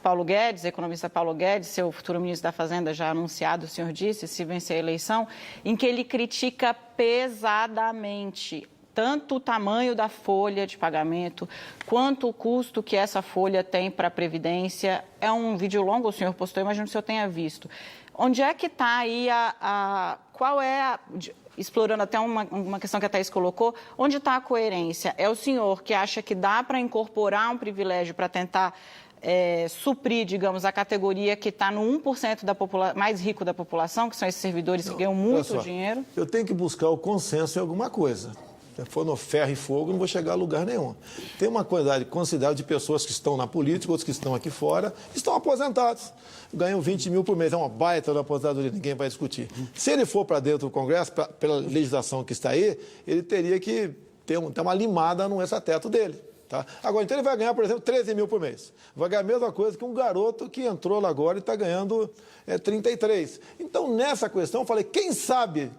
Paulo Guedes, economista Paulo Guedes, seu futuro ministro da Fazenda já anunciado, o senhor disse, se vencer a eleição, em que ele critica pesadamente tanto o tamanho da folha de pagamento, quanto o custo que essa folha tem para a Previdência. É um vídeo longo, o senhor postou, imagino que o senhor tenha visto. Onde é que está aí explorando até uma questão que a Thaís colocou, onde está a coerência? É o senhor que acha que dá para incorporar um privilégio para tentar suprir, digamos, a categoria que está no 1% mais rico da população, que são esses servidores que ganham muito dinheiro? Eu tenho que buscar o consenso em alguma coisa. Se for no ferro e fogo, não vou chegar a lugar nenhum. Tem uma quantidade considerável de pessoas que estão na política, outros que estão aqui fora, estão aposentados. Ganham 20 mil por mês. É uma baita da aposentadoria, ninguém vai discutir. Se ele for para dentro do Congresso, pela legislação que está aí, ele teria que ter uma limada no extrateto dele. Tá? Agora, então ele vai ganhar, por exemplo, 13 mil por mês. Vai ganhar a mesma coisa que um garoto que entrou lá agora e está ganhando 33. Então, nessa questão, eu falei, quem sabe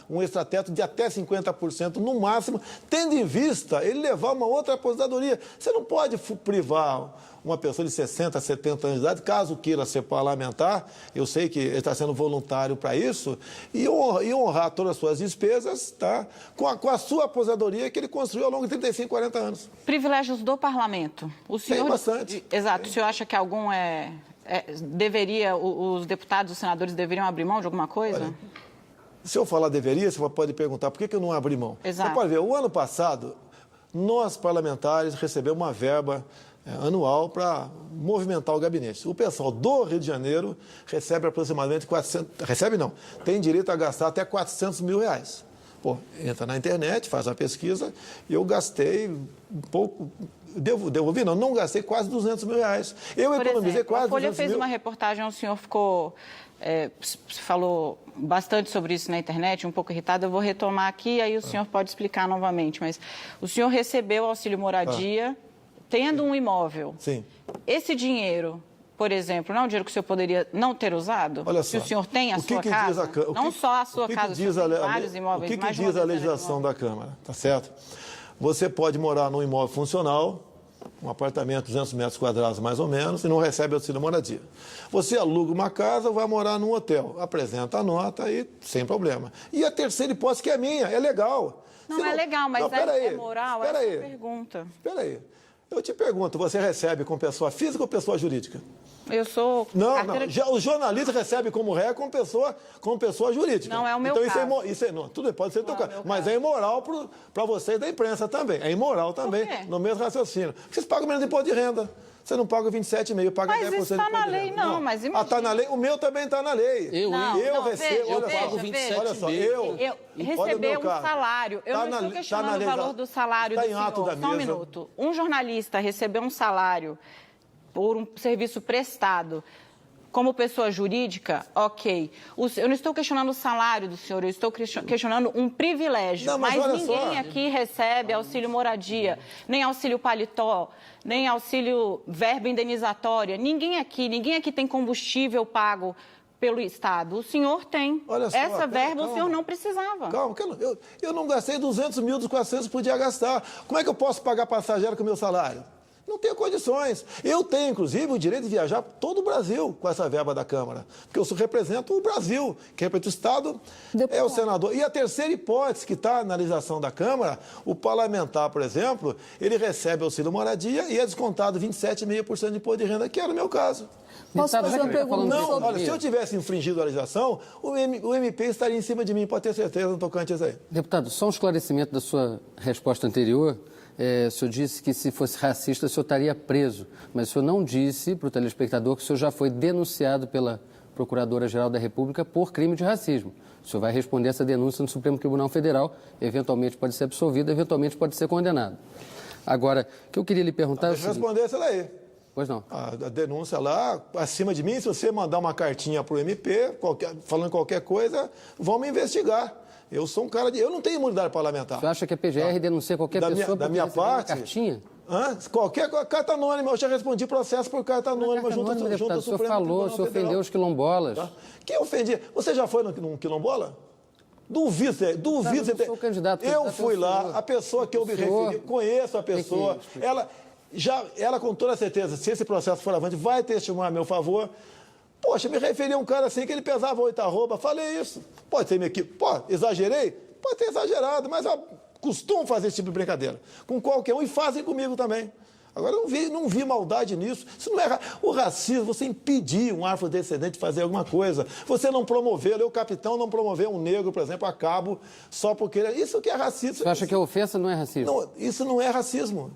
um extrateto de até 50% no máximo, tendo em vista ele levar uma outra aposentadoria. Você não pode privar uma pessoa de 60, 70 anos de idade, caso queira ser parlamentar, eu sei que ele está sendo voluntário para isso, e honrar todas as suas despesas, tá? com a sua aposentadoria que ele construiu ao longo de 35, 40 anos. Privilégios do parlamento. O senhor, tem bastante. Exato. O senhor acha que algum os deputados, os senadores deveriam abrir mão de alguma coisa? Olha, se eu falar deveria, você pode perguntar por que eu não abri mão. Exato. Você pode ver, o ano passado, nós parlamentares recebemos uma verba anual para movimentar o gabinete. O pessoal do Rio de Janeiro recebe aproximadamente 400... Recebe não, tem direito a gastar até 400 mil reais. Pô, entra na internet, faz a pesquisa, e eu gastei um pouco... Devolvi? Não gastei quase 200 mil reais. Eu economizei quase 200 mil. A Folha fez uma reportagem, o senhor ficou... falou bastante sobre isso na internet, um pouco irritado. Eu vou retomar aqui, aí o senhor pode explicar novamente. Mas o senhor recebeu auxílio moradia... Tendo um imóvel, sim. Esse dinheiro, por exemplo, não é um dinheiro que o senhor poderia não ter usado? Olha só, se o senhor tem a sua casa, não só a sua casa, o senhor tem vários imóveis. O que diz a legislação da Câmara, tá certo? Você pode morar num imóvel funcional, um apartamento de 200 metros quadrados mais ou menos, e não recebe auxílio moradia. Você aluga uma casa, vai morar num hotel, apresenta a nota e sem problema. E a terceira hipótese, que é minha, é legal. Não é legal, mas é moral, essa é a pergunta. Espera aí. Eu te pergunto, você recebe com pessoa física ou pessoa jurídica? Eu sou... Não. O jornalista recebe como ré com pessoa jurídica. Não é o meu então, caso. Não, tudo bem, pode ser teu caso. Mas é imoral para vocês da imprensa também. É imoral também, no mesmo raciocínio. Vocês pagam menos imposto de renda. Você não paga 27,5%, paga 10% de imposto de renda. Mas isso está na lei, não, mas imagina. Está na lei? O meu também está na lei. Eu recebo, eu pago 27,5%. Olha só, eu receber um salário. Eu não estou questionando o valor do salário do senhor. Só um minuto. Um jornalista receber um salário por um serviço prestado como pessoa jurídica, ok. Eu não estou questionando o salário do senhor, eu estou questionando um privilégio. Não, mas ninguém aqui recebe auxílio moradia, nem auxílio paletó, nem auxílio verba indenizatória. Ninguém aqui tem combustível pago pelo Estado. O senhor tem. Olha só, essa verba o senhor não precisava. Calma, eu não gastei 200 mil dos 400 que podia gastar. Como é que eu posso pagar passageiro com o meu salário? Não tenho condições. Eu tenho, inclusive, o direito de viajar todo o Brasil com essa verba da Câmara. Porque eu represento o Brasil, que representa o Estado, é o senador. E a terceira hipótese que está na legislação da Câmara, o parlamentar, por exemplo, ele recebe auxílio moradia e é descontado 27,5% de imposto de renda, que era o meu caso. Posso fazer uma pergunta? Não, olha, se eu tivesse infringido a legislação, o MP estaria em cima de mim, pode ter certeza, no tocante a isso aí. Deputado, só um esclarecimento da sua resposta anterior. O senhor disse que se fosse racista, o senhor estaria preso. Mas o senhor não disse para o telespectador que o senhor já foi denunciado pela Procuradora-Geral da República por crime de racismo. O senhor vai responder essa denúncia no Supremo Tribunal Federal, eventualmente pode ser absolvido, eventualmente pode ser condenado. Agora, o que eu queria lhe perguntar é o seguinte... responder essa daí. Pois não. A denúncia lá, acima de mim, se você mandar uma cartinha para o MP, falando qualquer coisa, vão me investigar. Eu sou um cara de... Eu não tenho imunidade parlamentar. Você acha que a PGR denuncia qualquer pessoa da minha parte, uma cartinha? Qualquer carta anônima, eu já respondi processo por carta anônima junto ao Supremo Tribunal Federal. O senhor falou, o senhor ofendeu os quilombolas. Tá? Quem ofendia? Você já foi num quilombola? Duvido. Eu sou candidato. Eu fui lá, a pessoa que eu me referi, conheço a pessoa, ela com toda certeza, se esse processo for avante, vai testemunhar a meu favor. Poxa, me referi a um cara assim que ele pesava 8 arroba, falei isso. Pode ser minha equipe, exagerei? Pode ter exagerado, mas eu costumo fazer esse tipo de brincadeira com qualquer um e fazem comigo também. Agora, eu não vi maldade nisso. Isso não é o racismo, você impedir um afrodescendente de fazer alguma coisa. Você não promover, o capitão não promover um negro, por exemplo, a cabo, só porque... Isso que é racismo. Você acha que a ofensa não é racismo? Não, isso não é racismo.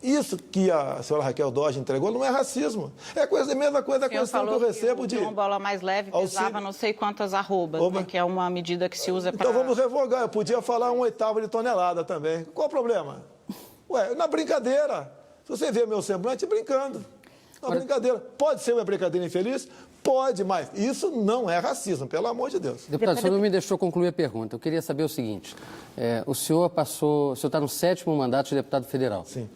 Isso que a senhora Raquel Dodge entregou não é racismo. É a mesma coisa da questão que eu recebo de... O quilombola mais leve pesava não sei quantas arrobas, né, que é uma medida que se usa para... Então vamos revogar. Eu podia falar 1/8 de tonelada também. Qual o problema? Na brincadeira. Se você vê meu semblante, brincando. Brincadeira. Pode ser uma brincadeira infeliz? Pode, mas isso não é racismo, pelo amor de Deus. Deputado, o senhor não me deixou concluir a pergunta. Eu queria saber o seguinte. O senhor está no 7º mandato de deputado federal. Sim.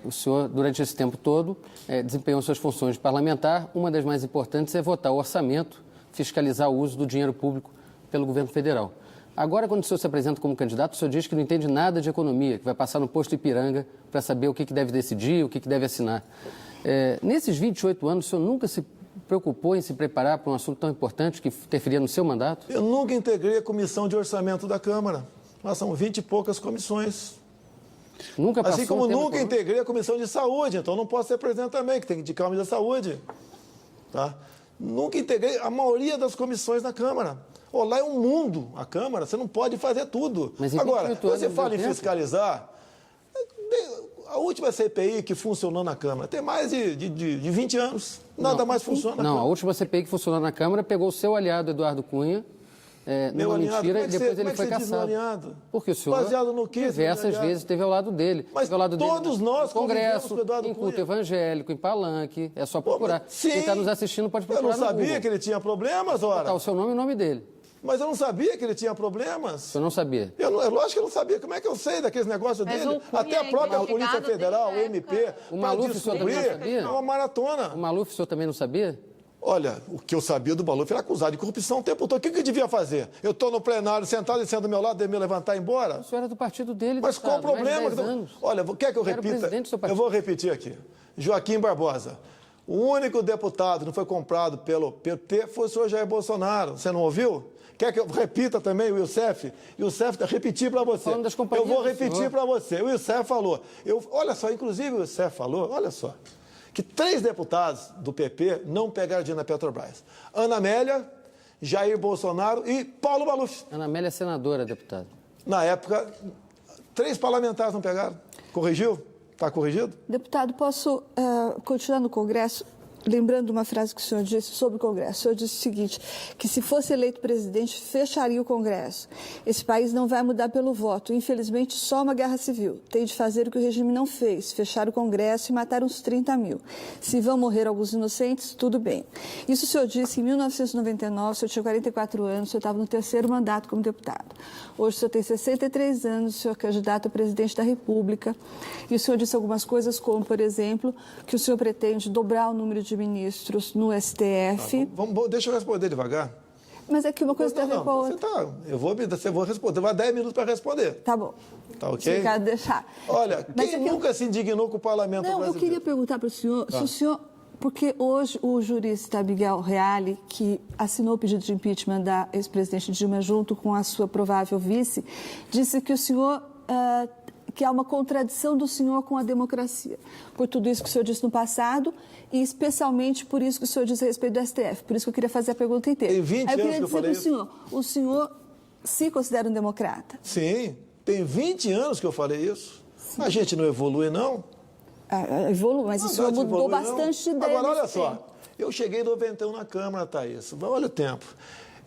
O senhor, durante esse tempo todo, desempenhou suas funções de parlamentar. Uma das mais importantes é votar o orçamento, fiscalizar o uso do dinheiro público pelo governo federal. Agora, quando o senhor se apresenta como candidato, o senhor diz que não entende nada de economia, que vai passar no posto Ipiranga para saber o que deve decidir, o que deve assinar. Nesses 28 anos, o senhor nunca se preocupou em se preparar para um assunto tão importante que interferia no seu mandato? Eu nunca integrei a comissão de orçamento da Câmara. Mas são 20 e poucas comissões. Nunca passou assim como nunca integrei a comissão de saúde, então não posso ser presidente também, que tem que indicar o ministro da saúde. Tá? Nunca integrei a maioria das comissões da Câmara. Lá é um mundo, a Câmara, você não pode fazer tudo. Agora, você fala em fiscalizar, a última CPI que funcionou na Câmara tem mais de 20 anos, nada mais funciona na Câmara. A última CPI que funcionou na Câmara pegou o seu aliado, Eduardo Cunha, numa mentira, e depois ele foi cassado. Porque o senhor, baseado no quê, diversas vezes, esteve ao lado dele. Mas ao lado todos dele nós no Congresso, com o Eduardo em culto Cunha. evangélico, em palanque, é só procurar. Sim. Quem está nos assistindo pode procurar. Eu não sabia que ele tinha problemas, ora. Tá o seu nome e o nome dele. Mas eu não sabia que ele tinha problemas. O senhor não sabia? Lógico que eu não sabia. Como é que eu sei daqueles negócios dele? Até a própria Polícia Federal, o MP, o Maluf, o senhor também não sabia? É uma maratona. O Maluf, o senhor também não sabia? Olha, o que eu sabia do Maluf era acusado de corrupção o tempo todo. O que eu devia fazer? Eu estou no plenário, sentado e sendo do meu lado, deve me levantar e ir embora? O senhor era do partido dele, mas qual o problema? Olha, quer que eu repita? Eu vou repetir aqui. Joaquim Barbosa. O único deputado que não foi comprado pelo PT foi o senhor Jair Bolsonaro. Você não ouviu? Quer que eu repita também o Youssef? Youssef, repetir para você. Eu vou repetir para você. O Youssef falou. Olha só, inclusive o Youssef falou, olha só, que 3 deputados do PP não pegaram dinheiro na Petrobras. Ana Amélia, Jair Bolsonaro e Paulo Maluf. Ana Amélia é senadora, deputado. Na época, 3 parlamentares não pegaram. Corrigiu? Está corrigido? Deputado, posso continuar no Congresso? Lembrando uma frase que o senhor disse sobre o Congresso. O senhor disse o seguinte, que se fosse eleito presidente, fecharia o Congresso. Esse país não vai mudar pelo voto. Infelizmente, só uma guerra civil. Tem de fazer o que o regime não fez, fechar o Congresso e matar uns 30 mil. Se vão morrer alguns inocentes, tudo bem. Isso o senhor disse em 1999, o senhor tinha 44 anos, o senhor estava no 3º mandato como deputado. Hoje o senhor tem 63 anos, o senhor é candidato a presidente da República. E o senhor disse algumas coisas, como, por exemplo, que o senhor pretende dobrar o número de ministros no STF. Deixa eu responder devagar. Mas é que uma coisa tem a ver com a outra. Eu vou responder. Vai 10 minutos para responder. Tá bom. Tá ok? Se quer deixar. Olha, quem nunca se indignou com o parlamento brasileiro? Eu queria perguntar para o senhor, se o senhor... Porque hoje o jurista Miguel Reale, que assinou o pedido de impeachment da ex-presidente Dilma junto com a sua provável vice, disse que o senhor... que há uma contradição do senhor com a democracia. Por tudo isso que o senhor disse no passado e especialmente por isso que o senhor disse a respeito do STF. Por isso que eu queria fazer a pergunta inteira. Tem 20 anos que eu falei isso. O senhor se considera um democrata? Sim, tem 20 anos que eu falei isso. A gente não evolui, não? Evolui, mas o senhor mudou bastante de ideia. Agora, olha só, eu cheguei em 91 na Câmara, Thaís. Olha o tempo.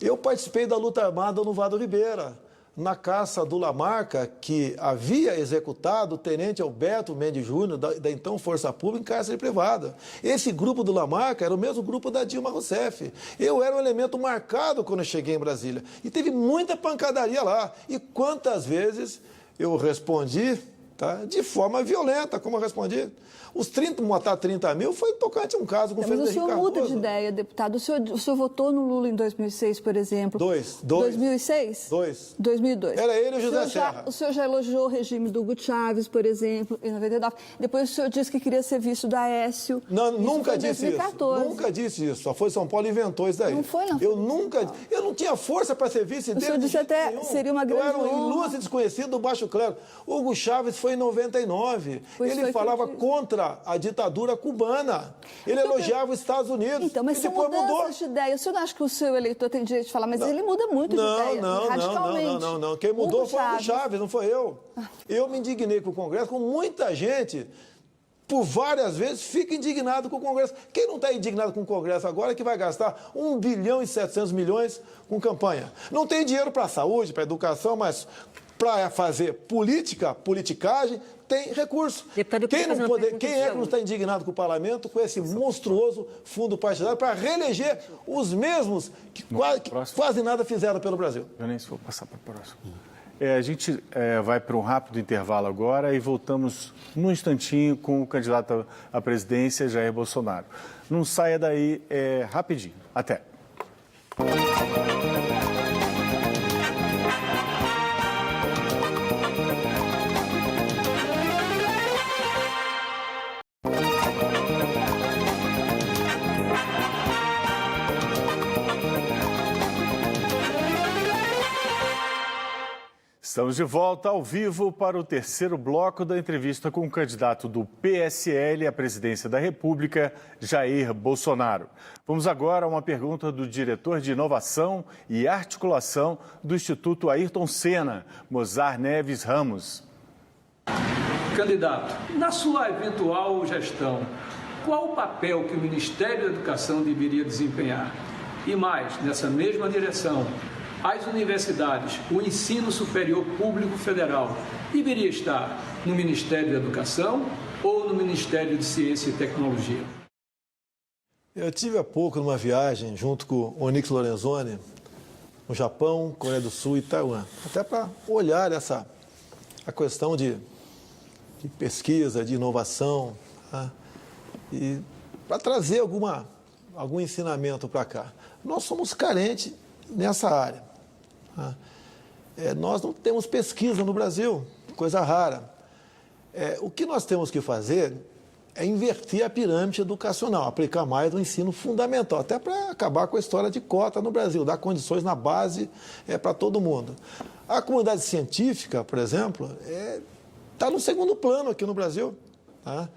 Eu participei da luta armada no Vado Ribeira, na caça do Lamarca, que havia executado o tenente Alberto Mendes Júnior, da então Força Pública, em cárcere privada. Esse grupo do Lamarca era o mesmo grupo da Dilma Rousseff. Eu era um elemento marcado quando eu cheguei em Brasília. E teve muita pancadaria lá. E quantas vezes eu respondi, tá, de forma violenta, como eu respondi. Matar 30 mil foi tocante a um caso com o Fernando Henrique Cardoso. Mas o senhor muda de ideia, deputado. O senhor votou no Lula em 2006, por exemplo? 2006? 2002. Era ele e o José Serra. O senhor já elogiou o regime do Hugo Chávez, por exemplo, em 99. Depois o senhor disse que queria ser visto da Aécio. Não, nunca disse 2014. isso. Nunca disse isso. Só foi São Paulo inventou isso daí. Não foi, não. Eu não tinha força para ser vice dele. O senhor disse até nenhum. Seria uma grande honra. Eu era um ilustre desconhecido do baixo clero. Hugo Chávez foi em 99. Ele falava contra a ditadura cubana. Ele elogiava os Estados Unidos. Então, mas e são depois mudou. de ideia. O senhor não acha que o seu eleitor tem direito de falar, mas ele muda muito de ideia, radicalmente. Não. Quem mudou foi o Hugo Chávez, não foi eu. Eu me indignei com o Congresso, com muita gente, por várias vezes, fica indignado com o Congresso. Quem não está indignado com o Congresso agora é que vai gastar 1 bilhão e 700 milhões com campanha. Não tem dinheiro para a saúde, para a educação, mas para fazer politicagem, tem recurso. Deputado, quem é que não está indignado com o parlamento, com esse monstruoso fundo partidário, para reeleger os mesmos que quase nada fizeram pelo Brasil? Eu nem vou passar para o próximo. A gente vai para um rápido intervalo agora e voltamos num instantinho com o candidato à presidência, Jair Bolsonaro. Não saia daí rapidinho. Até. Estamos de volta ao vivo para o terceiro bloco da entrevista com o candidato do PSL à presidência da República, Jair Bolsonaro. Vamos agora a uma pergunta do diretor de Inovação e Articulação do Instituto Ayrton Senna, Mozar Neves Ramos. Candidato, na sua eventual gestão, qual o papel que o Ministério da Educação deveria desempenhar? E mais, nessa mesma direção, as universidades, o ensino superior público federal, deveria estar no Ministério da Educação ou no Ministério de Ciência e Tecnologia? Eu tive há pouco numa viagem junto com o Onyx Lorenzoni, no Japão, Coreia do Sul e Taiwan, até para olhar a questão de pesquisa, de inovação, tá? E para trazer algum ensinamento para cá. Nós somos carentes nessa área. Nós não temos pesquisa no Brasil, coisa rara. O que nós temos que fazer é inverter a pirâmide educacional, aplicar mais no ensino fundamental, até para acabar com a história de cota no Brasil, dar condições na base para todo mundo. A comunidade científica, por exemplo, está no segundo plano aqui no Brasil. Tá?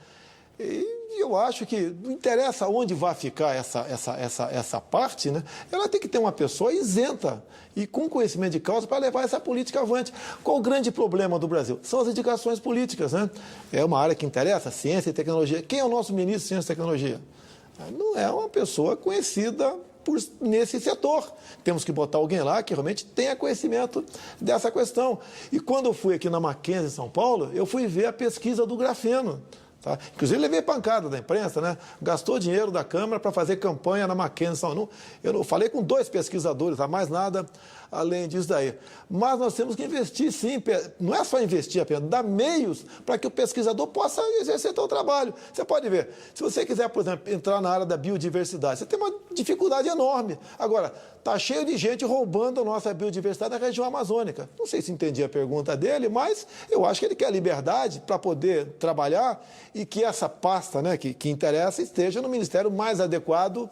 E eu acho que não interessa onde vai ficar essa parte, né? Ela tem que ter uma pessoa isenta e com conhecimento de causa para levar essa política avante. Qual o grande problema do Brasil? São as indicações políticas, né? É uma área que interessa, ciência e tecnologia. Quem é o nosso ministro de Ciência e Tecnologia? Não é uma pessoa conhecida nesse setor. Temos que botar alguém lá que realmente tenha conhecimento dessa questão. E quando eu fui aqui na Mackenzie, em São Paulo, eu fui ver a pesquisa do grafeno. Tá? Inclusive, levei pancada da imprensa, né? Gastou dinheiro da Câmara para fazer campanha na Mackenzie. Eu falei com 2 pesquisadores, mais nada além disso daí. Mas nós temos que investir, sim. Não é só investir apenas, dar meios para que o pesquisador possa exercer seu trabalho. Você pode ver, se você quiser, por exemplo, entrar na área da biodiversidade, você tem uma dificuldade enorme. Agora, está cheio de gente roubando a nossa biodiversidade na região amazônica. Não sei se entendi a pergunta dele, mas eu acho que ele quer liberdade para poder trabalhar e que essa pasta, né, que interessa esteja no ministério mais adequado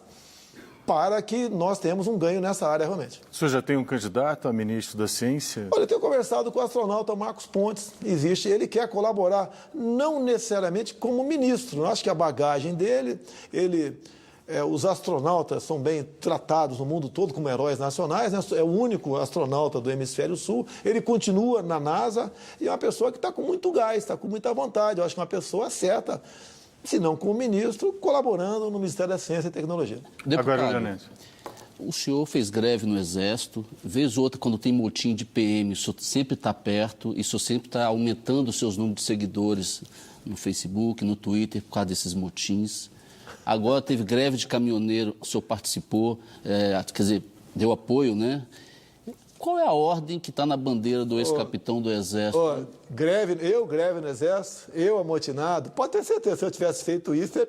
para que nós tenhamos um ganho nessa área realmente. O senhor já tem um candidato a ministro da Ciência? Olha, eu tenho conversado com o astronauta Marcos Pontes, ele quer colaborar, não necessariamente como ministro, eu acho que a bagagem dele, ele Os astronautas são bem tratados no mundo todo como heróis nacionais, né? É o único astronauta do Hemisfério Sul. Ele continua na NASA e é uma pessoa que está com muito gás, está com muita vontade. Eu acho que é uma pessoa certa, se não como ministro, colaborando no Ministério da Ciência e Tecnologia. Deputado, Agora, Leonete. o senhor fez greve no Exército, vez ou outra, quando tem motim de PM, o senhor sempre está perto e o senhor sempre está aumentando os seus números de seguidores no Facebook, no Twitter, por causa desses motins. Agora teve greve de caminhoneiro, o senhor participou, quer dizer, deu apoio, né? Qual é a ordem que está na bandeira do ex-capitão do Exército? Greve no Exército, eu amotinado, pode ter certeza, se eu tivesse feito isso, é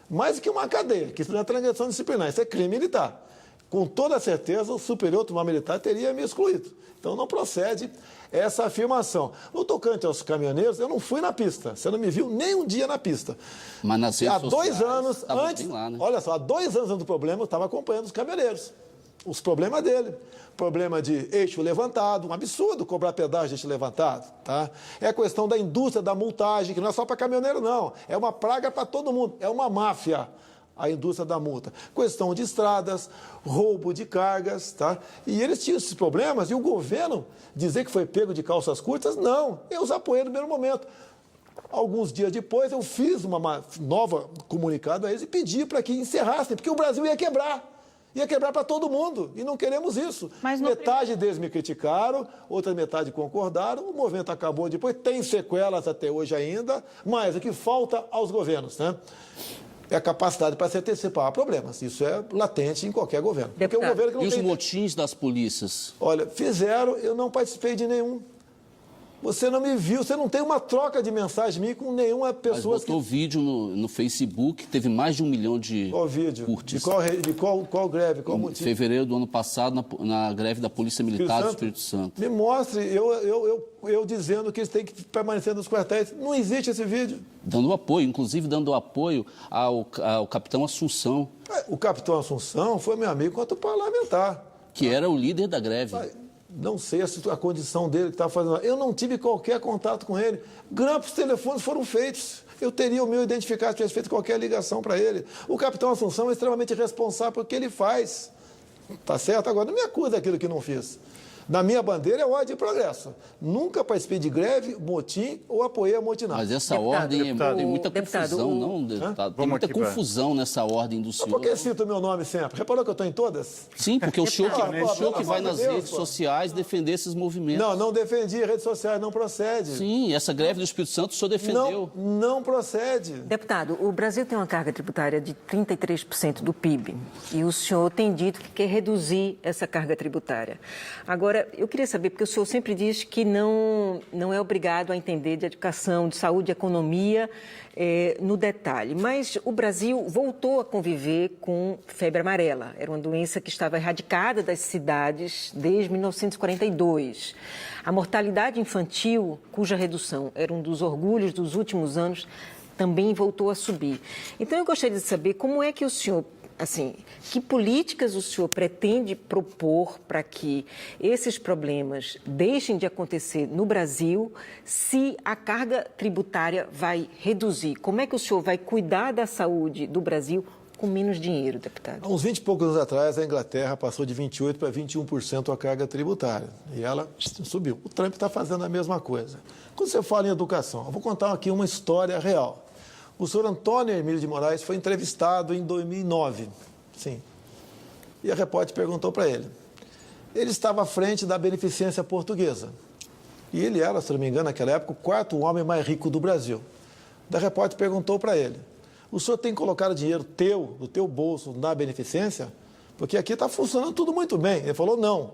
mais do que uma cadeia, que isso não é transgressão disciplinar, isso é crime militar. Com toda certeza, o Superior Tribunal Militar teria me excluído. Então, não procede essa afirmação. No tocante aos caminhoneiros, eu não fui na pista. Você não me viu nem um dia na pista. Mas nas redes há 2 anos antes, lá, né? olha só, há 2 anos antes do problema, eu estava acompanhando os caminhoneiros. Os problemas dele. Problema de eixo levantado, um absurdo cobrar pedágio de eixo levantado. Tá? É a questão da indústria da multagem, que não é só para caminhoneiro, não. É uma praga para todo mundo. É uma máfia. A indústria da multa. Questão de estradas, roubo de cargas, tá? E eles tinham esses problemas e o governo dizer que foi pego de calças curtas, não. Eu os apoiei no primeiro momento. Alguns dias depois eu fiz uma nova comunicado a eles e pedi para que encerrassem, porque o Brasil ia quebrar. Ia quebrar para todo mundo e não queremos isso. Mas metade deles me criticaram, outra metade concordaram, o movimento acabou depois, tem sequelas até hoje ainda, mas o que falta aos governos, né? É a capacidade para se antecipar a problemas. Isso é latente em qualquer governo. Porque o governo que não e os tem... motins das polícias? Olha, fizeram, eu não participei de nenhum. Você não me viu, você não tem uma troca de mensagem minha com nenhuma pessoa. Mas botou vídeo no Facebook, teve mais de 1 milhão de Qual vídeo? curtes. De qual greve, qual motivo? Em fevereiro do ano passado, na greve da Polícia Militar do Espírito Santo. Me mostre, eu dizendo que eles têm que permanecer nos quartéis. Não existe esse vídeo. Dando apoio, inclusive dando apoio ao capitão Assunção. O capitão Assunção foi meu amigo quanto parlamentar. Que era o líder da greve. Não sei a condição dele que estava fazendo. Eu não tive qualquer contato com ele. Grampos telefones foram feitos. Eu teria o meu identificado se tivesse feito qualquer ligação para ele. O capitão Assunção é extremamente responsável pelo que ele faz. Tá certo? Agora, não me acusa daquilo que não fiz. Na minha bandeira é ordem e progresso. Nunca participei de greve, motim ou apoiei a motinada. Mas essa ordem tem muita confusão, não, deputado? Tem muita confusão nessa ordem do senhor. Por que cita o meu nome sempre? Reparou que eu estou em todas? Sim, porque o senhor que vai nas redes sociais defender esses movimentos. Não defendi. Redes sociais não procede. Sim, essa greve do Espírito Santo o senhor defendeu. Não procede. Deputado, o Brasil tem uma carga tributária de 33% do PIB e o senhor tem dito que quer reduzir essa carga tributária. Agora, eu queria saber, porque o senhor sempre diz que não é obrigado a entender de educação, de saúde, de economia no detalhe, mas o Brasil voltou a conviver com febre amarela. Era uma doença que estava erradicada das cidades desde 1942. A mortalidade infantil, cuja redução era um dos orgulhos dos últimos anos, também voltou a subir. Então, eu gostaria de saber como é que o senhor... Assim, que políticas o senhor pretende propor para que esses problemas deixem de acontecer no Brasil se a carga tributária vai reduzir? Como é que o senhor vai cuidar da saúde do Brasil com menos dinheiro, deputado? Há uns 20 e poucos anos atrás, a Inglaterra passou de 28% para 21% a carga tributária. E ela subiu. O Trump está fazendo a mesma coisa. Quando você fala em educação, eu vou contar aqui uma história real. O senhor Antônio Hermílio de Moraes foi entrevistado em 2009, sim. E a repórter perguntou para ele. Ele estava à frente da Beneficência Portuguesa. E ele era, se não me engano, naquela época, o 4º homem mais rico do Brasil. Da repórter perguntou para ele, o senhor tem colocado dinheiro do teu bolso na Beneficência? Porque aqui está funcionando tudo muito bem. Ele falou, não.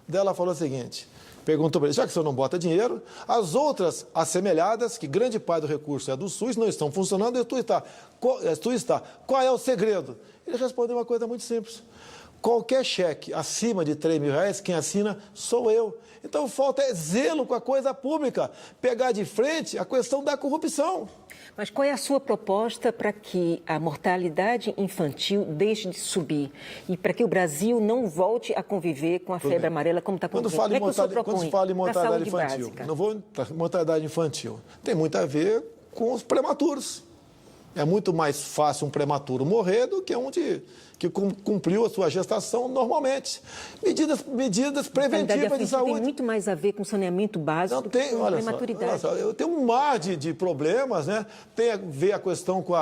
Daí ela falou o seguinte... Perguntou para ele, já que o senhor não bota dinheiro, as outras assemelhadas, que grande parte do recurso é do SUS, não estão funcionando, e tu está. Qual é o segredo? Ele respondeu uma coisa muito simples. Qualquer cheque acima de R$3 mil, quem assina sou eu. Então, falta zelo com a coisa pública, pegar de frente a questão da corrupção. Mas qual é a sua proposta para que a mortalidade infantil deixe de subir e para que o Brasil não volte a conviver com a febre amarela como está acontecendo? Quando se fala em mortalidade infantil, não vou mortalidade infantil, tem muito a ver com os prematuros. É muito mais fácil um prematuro morrer do que um que cumpriu a sua gestação normalmente. Medidas preventivas de saúde. Tem muito mais a ver com saneamento básico do que com prematuridade. Olha só, eu tenho um mar de problemas, né? Tem a ver a questão com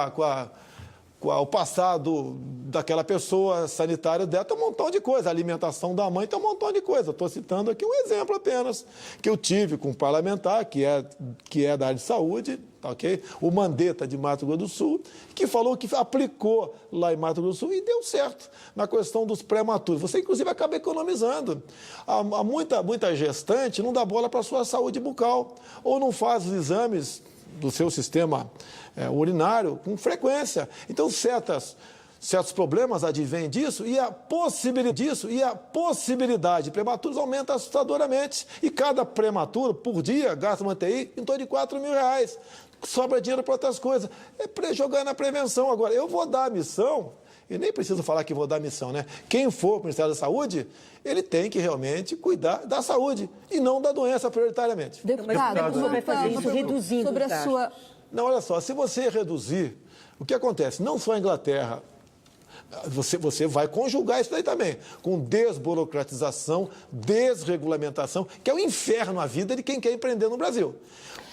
o passado daquela pessoa, sanitário dela, tem um montão de coisa. A alimentação da mãe tem um montão de coisa. Estou citando aqui um exemplo apenas, que eu tive com um parlamentar, que é da área de saúde, ok? O Mandetta, de Mato Grosso do Sul, que falou que aplicou lá em Mato Grosso do Sul e deu certo na questão dos prematuros. Você, inclusive, acaba economizando. Há muita gestante não dá bola para a sua saúde bucal, ou não faz os exames do seu sistema urinário com frequência. Então, certos problemas advêm disso e a possibilidade de prematuros aumenta assustadoramente. E cada prematuro, por dia, gasta uma TI em torno de R$4.000. Sobra dinheiro para outras coisas. É para jogar na prevenção. Agora, eu vou dar a missão, e nem preciso falar que vou dar a missão, né? Quem for para o Ministério da Saúde, ele tem que realmente cuidar da saúde e não da doença prioritariamente. Deputado, como vai fazer isso reduzindo sobre a sua... Não, olha só, se você reduzir, o que acontece? Não só a Inglaterra, você vai conjugar isso daí também, com desburocratização, desregulamentação, que é o inferno a vida de quem quer empreender no Brasil.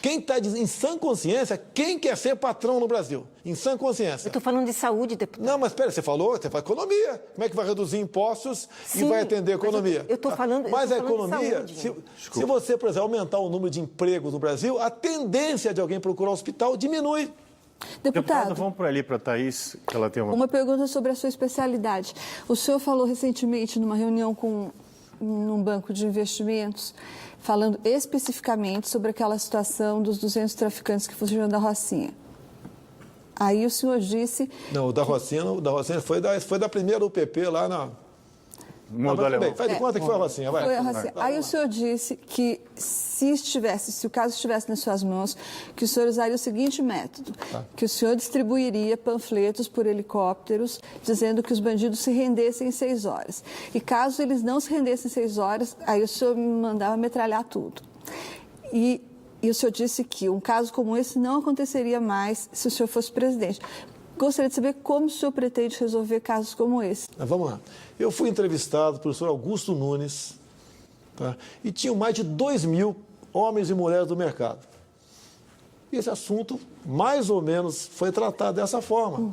Quem está em sã consciência, quem quer ser patrão no Brasil? Em sã consciência. Eu estou falando de saúde, deputado. Não, mas espera, você fala economia. Como é que vai reduzir impostos e vai atender a economia? Eu estou falando. Mas a economia, se você, por exemplo, aumentar o número de empregos no Brasil, a tendência de alguém procurar hospital diminui. Deputado, vamos por ali para a Thaís, que ela tem uma pergunta sobre a sua especialidade. O senhor falou recentemente numa reunião num banco de investimentos, falando especificamente sobre aquela situação dos 200 traficantes que fugiram da Rocinha. Aí o senhor disse... Não, o da Rocinha foi da primeira UPP lá na... Faz de conta que foi a Rocinha, vai. Foi a Rocinha. Aí o senhor disse que se o caso estivesse nas suas mãos, que o senhor usaria o seguinte método, que o senhor distribuiria panfletos por helicópteros, dizendo que os bandidos se rendessem em 6 horas. E caso eles não se rendessem em 6 horas, aí o senhor me mandava metralhar tudo. E o senhor disse que um caso como esse não aconteceria mais se o senhor fosse presidente. Gostaria de saber como o senhor pretende resolver casos como esse. Vamos lá. Eu fui entrevistado pelo professor Augusto Nunes, tá? E tinham mais de 2.000 homens e mulheres do mercado. E esse assunto, mais ou menos, foi tratado dessa forma.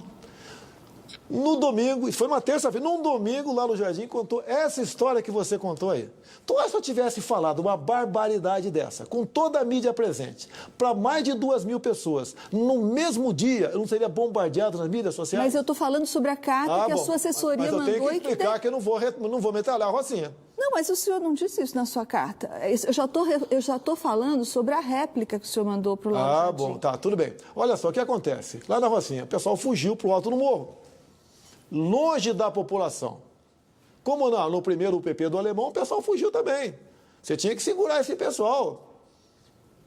No domingo, e foi uma terça-feira, num domingo lá no Jardim, contou essa história que você contou aí. Então, se eu tivesse falado uma barbaridade dessa, com toda a mídia presente, para mais de 2.000 pessoas, no mesmo dia, eu não seria bombardeado nas mídias sociais? Mas eu estou falando sobre a carta que a sua assessoria mandou. Mas eu tenho que explicar que eu não vou metralhar a Rocinha. Não, mas o senhor não disse isso na sua carta. Eu já estou falando sobre a réplica que o senhor mandou para o Lauro Jardim. Bom, tá, tudo bem. Olha só, o que acontece? Lá na Rocinha, o pessoal fugiu para o alto do morro, longe da população. Como no primeiro UPP do Alemão, o pessoal fugiu também. Você tinha que segurar esse pessoal.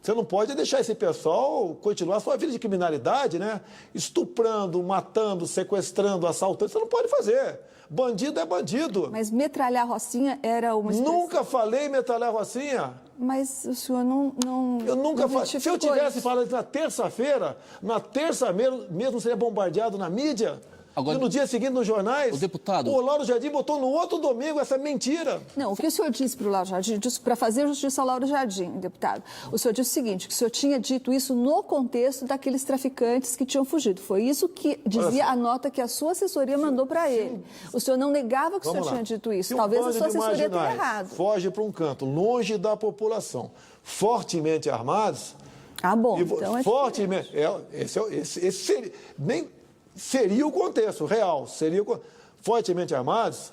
Você não pode deixar esse pessoal continuar a sua vida de criminalidade, né? Estuprando, matando, sequestrando, assaltando. Você não pode fazer. Bandido é bandido. Mas metralhar a Rocinha era uma expressão... Nunca falei metralhar a Rocinha. Mas o senhor não eu nunca falei. Se eu tivesse falado isso na terça-feira, mesmo seria bombardeado na mídia... Agora, e no dia seguinte, nos jornais, o Lauro Jardim botou no outro domingo essa mentira. Não, o que o senhor disse para o Lauro Jardim, para fazer justiça ao Lauro Jardim, deputado, o senhor disse o seguinte, que o senhor tinha dito isso no contexto daqueles traficantes que tinham fugido. Foi isso que dizia a nota que a sua assessoria mandou para ele. O senhor não negava que o senhor tinha dito isso. Talvez a sua assessoria tenha errado. Foge para um canto, longe da população, fortemente armados. Bom, então... Fortemente... Esse seria... Seria o contexto real, fortemente armados.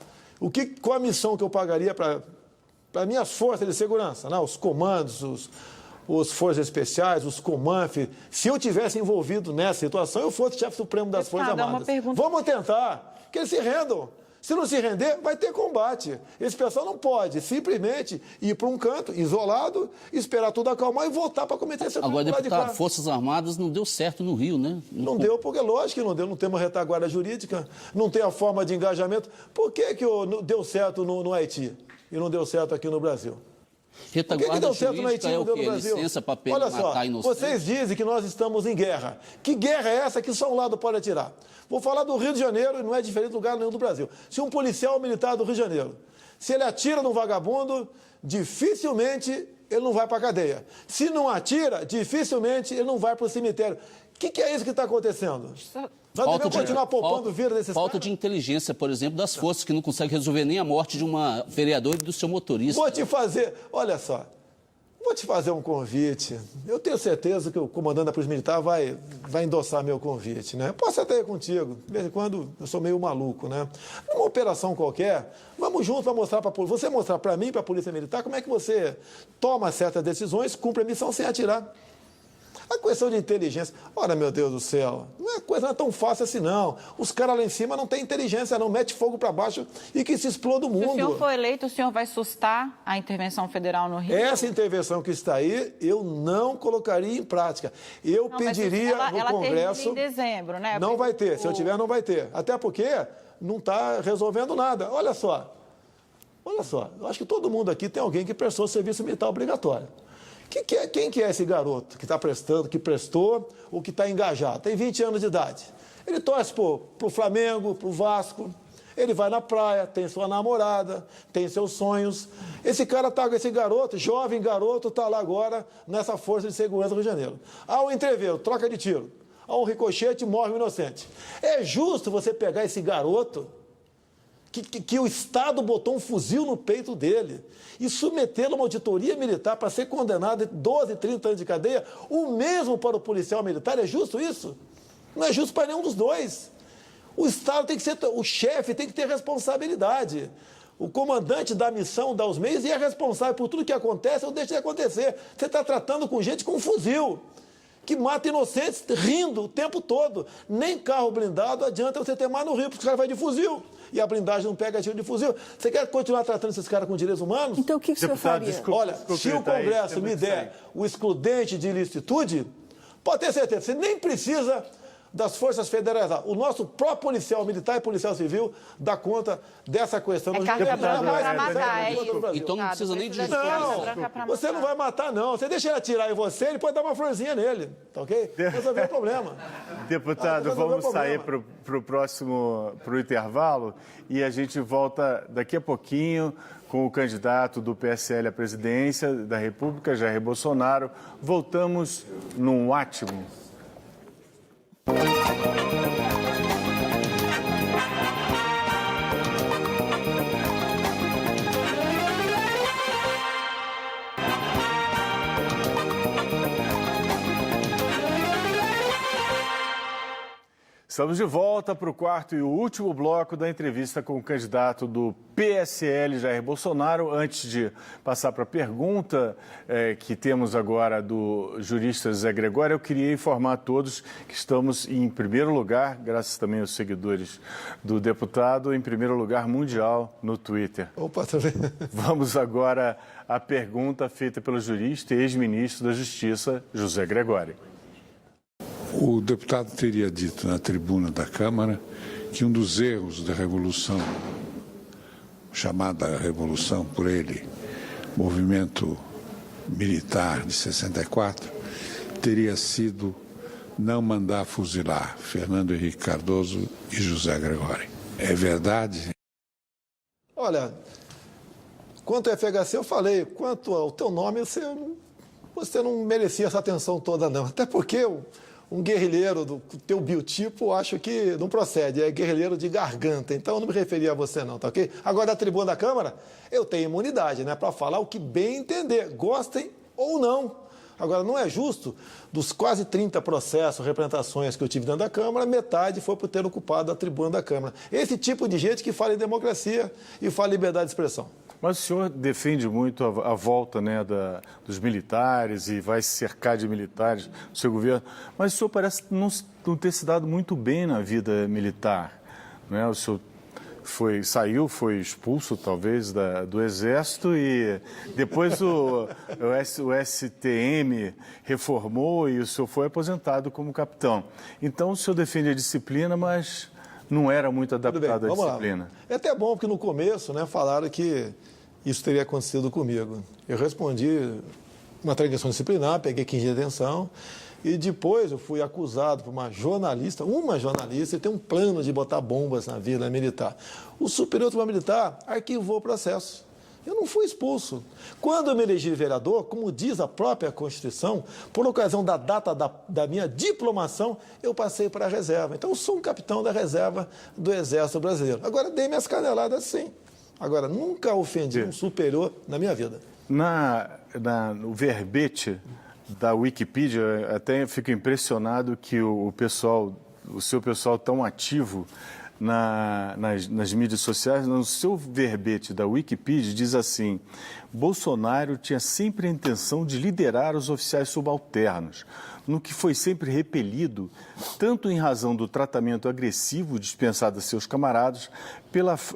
Qual a missão que eu pagaria para minhas forças de segurança? Não, os comandos, os forças especiais, os Comanf. Se eu tivesse envolvido nessa situação, eu fosse chefe supremo das Forças Armadas. Vamos tentar que eles se rendam. Se não se render, vai ter combate. Esse pessoal não pode simplesmente ir para um canto, isolado, esperar tudo acalmar e voltar para cometer esse crime. Agora, deputado, Forças Armadas não deu certo no Rio, né? Não deu, porque lógico que não deu. Não tem uma retaguarda jurídica, não tem a forma de engajamento. Por que deu certo no Haiti e não deu certo aqui no Brasil? Retaguarda deu certo na jurídica Haiti é e o não deu quê? no Brasil? Licença para Olha só, matar inocentes? vocês dizem que nós estamos em guerra. Que guerra é essa que só um lado pode atirar? Vou falar do Rio de Janeiro e não é diferente de lugar nenhum do Brasil. Se um policial militar do Rio de Janeiro, se ele atira num vagabundo, dificilmente ele não vai para a cadeia. Se não atira, dificilmente ele não vai para o cemitério. O que é isso que está acontecendo? Nós devemos continuar poupando vida desses Falta caras? de inteligência, por exemplo, das forças que não conseguem resolver nem a morte de uma vereadora e do seu motorista. Vou te fazer, olha só, vou te fazer um convite. Eu tenho certeza que o comandante da Polícia Militar vai endossar meu convite, né? Posso até ir contigo, de vez em quando eu sou meio maluco, né? Numa operação qualquer, vamos juntos para mostrar para você mostrar para mim, para a Polícia Militar, como é que você toma certas decisões, cumpre a missão sem atirar. A questão de inteligência, olha, meu Deus do céu, não é tão fácil assim, não. Os caras lá em cima não têm inteligência, não. Mete fogo para baixo e que se exploda o mundo. Se o senhor for eleito, o senhor vai sustar a intervenção federal no Rio? Essa intervenção que está aí, eu não colocaria em prática. Eu pediria no Congresso... Termina em dezembro, né? Não vai ter. Se eu tiver, não vai ter. Até porque não está resolvendo nada. Olha só, eu acho que todo mundo aqui tem alguém que prestou serviço militar obrigatório. Quem que é esse garoto que está prestando, que prestou ou que está engajado? Tem 20 anos de idade. Ele torce para o Flamengo, para o Vasco, ele vai na praia, tem sua namorada, tem seus sonhos. Esse cara está com esse garoto, jovem garoto, está lá agora nessa força de segurança do Rio de Janeiro. Há um entreveiro, troca de tiro. Há um ricochete, morre um inocente. É justo você pegar esse garoto que o Estado botou um fuzil no peito dele e submetê-lo a uma auditoria militar para ser condenado a 12, 30 anos de cadeia, o mesmo para o policial militar? É justo isso? Não é justo para nenhum dos dois. O Estado tem que ser, o chefe tem que ter responsabilidade. O comandante da missão dá os meios e é responsável por tudo que acontece ou deixa de acontecer. Você está tratando com gente com um fuzil, que mata inocentes rindo o tempo todo. Nem carro blindado adianta você ter mais no Rio, porque o cara vai de fuzil. E a blindagem não pega tiro de fuzil. Você quer continuar tratando esses caras com direitos humanos? Então o que o senhor faria? Olha, se o Congresso me der o excludente de ilicitude, pode ter certeza, você nem precisa das forças federais lá. O nosso próprio policial militar e policial civil dá conta dessa questão. Então não precisa nem de... Não, você não vai matar, não. Você deixa ele atirar em você, ele pode dar uma florzinha nele, tá ok? Resolver o problema. Deputado, vamos sair para o próximo, para o intervalo, e a gente volta daqui a pouquinho com o candidato do PSL à presidência da República, Jair Bolsonaro. Voltamos num ótimo. Estamos de volta para o quarto e último bloco da entrevista com o candidato do PSL, Jair Bolsonaro. Antes de passar para a pergunta que temos agora do jurista Zé Gregório, eu queria informar a todos que estamos em primeiro lugar, graças também aos seguidores do deputado, em primeiro lugar mundial no Twitter. Opa, tá vendo? Vamos agora à pergunta feita pelo jurista e ex-ministro da Justiça, José Gregório. O deputado teria dito na tribuna da Câmara que um dos erros da Revolução, chamada Revolução por ele, movimento militar de 64, teria sido não mandar fuzilar Fernando Henrique Cardoso e José Gregório. É verdade? Olha, quanto ao FHC eu falei, quanto ao teu nome você não merecia essa atenção toda não, até porque um guerrilheiro do teu biotipo, acho que não procede, é guerrilheiro de garganta, então eu não me referia a você não, tá ok? Agora, da tribuna da Câmara, eu tenho imunidade, né, para falar o que bem entender, gostem ou não. Agora, não é justo, dos quase 30 processos, representações que eu tive dentro da Câmara, metade foi por ter ocupado a tribuna da Câmara. Esse tipo de gente que fala em democracia e fala em liberdade de expressão. Mas o senhor defende muito a volta, né, dos militares e vai se cercar de militares no seu governo, mas o senhor parece não ter se dado muito bem na vida militar, né? O senhor foi expulso, talvez, do Exército e depois o STM reformou e o senhor foi aposentado como capitão. Então, o senhor defende a disciplina, mas não era muito adaptado à disciplina. É até bom, porque no começo, né, falaram que isso teria acontecido comigo. Eu respondi uma transgressão disciplinar, peguei 15 dias de detenção, e depois eu fui acusado por uma jornalista, e tem um plano de botar bombas na Vila Militar. O Superior Tribunal Militar arquivou o processo. Eu não fui expulso. Quando eu me elegi vereador, como diz a própria Constituição, por ocasião da data da minha diplomação, eu passei para a reserva. Então, eu sou um capitão da reserva do Exército Brasileiro. Agora, dei minhas caneladas sim. Agora, nunca ofendi um superior na minha vida. No verbete da Wikipedia, até fico impressionado que o seu pessoal tão ativo nas mídias sociais, no seu verbete da Wikipedia, diz assim: Bolsonaro tinha sempre a intenção de liderar os oficiais subalternos, no que foi sempre repelido, tanto em razão do tratamento agressivo dispensado a seus camaradas,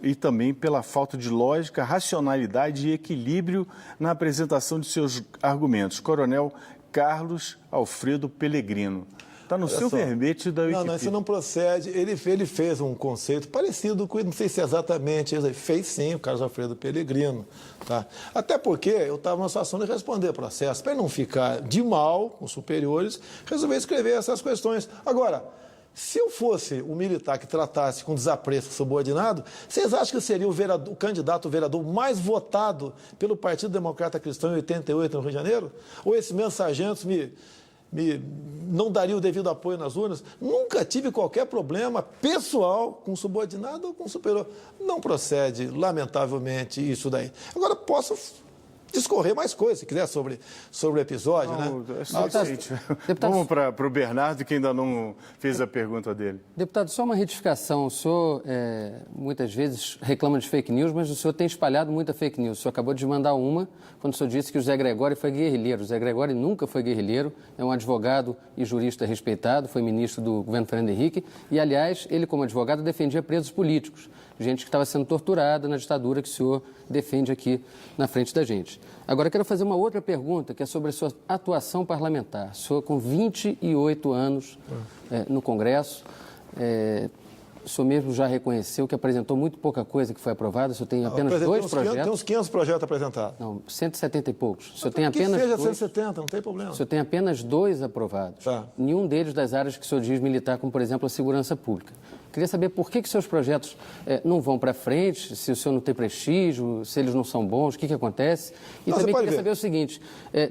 e também pela falta de lógica, racionalidade e equilíbrio na apresentação de seus argumentos. Coronel Carlos Alfredo Pellegrino. Está no seu verbete da Wikipedia. Não, isso não procede. Ele fez um conceito parecido com, não sei se é exatamente, ele fez sim, o Carlos Alfredo Pellegrino. Tá? Até porque eu estava numa situação de responder processo. Para não ficar de mal com os superiores, resolvi escrever essas questões. Agora, se eu fosse um militar que tratasse com desapreço subordinado, vocês acham que eu seria o candidato vereador mais votado pelo Partido Democrata Cristão em 88 no Rio de Janeiro? Ou esses meus sargentos não daria o devido apoio nas urnas? Nunca tive qualquer problema pessoal com subordinado ou com superior. Não procede, lamentavelmente, isso daí. Agora, posso discorrer mais coisas, se quiser, sobre o episódio, né? Vamos para o Bernardo, que ainda não fez a pergunta dele. Deputado, só uma retificação. O senhor muitas vezes reclama de fake news, mas o senhor tem espalhado muita fake news. O senhor acabou de mandar uma, quando o senhor disse que o Zé Gregório foi guerrilheiro. O Zé Gregório nunca foi guerrilheiro, é um advogado e jurista respeitado, foi ministro do governo Fernando Henrique e, aliás, ele como advogado defendia presos políticos, gente que estava sendo torturada na ditadura que o senhor defende aqui na frente da gente. Agora, eu quero fazer uma outra pergunta, que é sobre a sua atuação parlamentar. O senhor, com 28 anos no Congresso, o senhor mesmo já reconheceu que apresentou muito pouca coisa que foi aprovada. O senhor tem apenas 2 projetos. Tem uns 500 projetos apresentados. Não, 170 e poucos. O senhor tem apenas que seja 170, não tem problema. O senhor tem apenas 2 aprovados. Tá. Nenhum deles das áreas que o senhor diz militar, como, por exemplo, a segurança pública. Queria saber por que seus projetos não vão para frente, se o senhor não tem prestígio, se eles não são bons, o que acontece. E também queria saber o seguinte,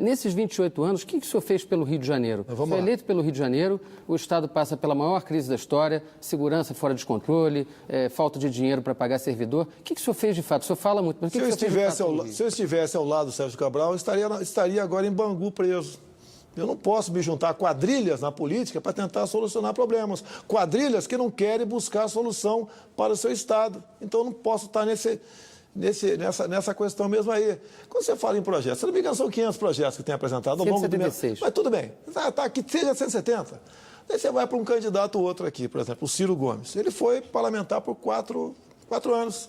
nesses 28 anos, o que o senhor fez pelo Rio de Janeiro? Foi eleito pelo Rio de Janeiro, o Estado passa pela maior crise da história, segurança fora de controle, falta de dinheiro para pagar servidor. O que o senhor fez de fato? O senhor fala muito, mas o que o senhor fez de fato? Se eu estivesse ao lado do Sérgio Cabral, eu estaria agora em Bangu preso. Eu não posso me juntar a quadrilhas na política para tentar solucionar problemas. Quadrilhas que não querem buscar a solução para o seu Estado. Então, eu não posso estar nessa questão mesmo aí. Quando você fala em projetos, se não me engano, são 500 projetos que tem apresentado ao longo do mês. Mas tudo bem, que seja 170. Aí você vai para um candidato ou outro aqui, por exemplo, o Ciro Gomes. Ele foi parlamentar por 4 anos.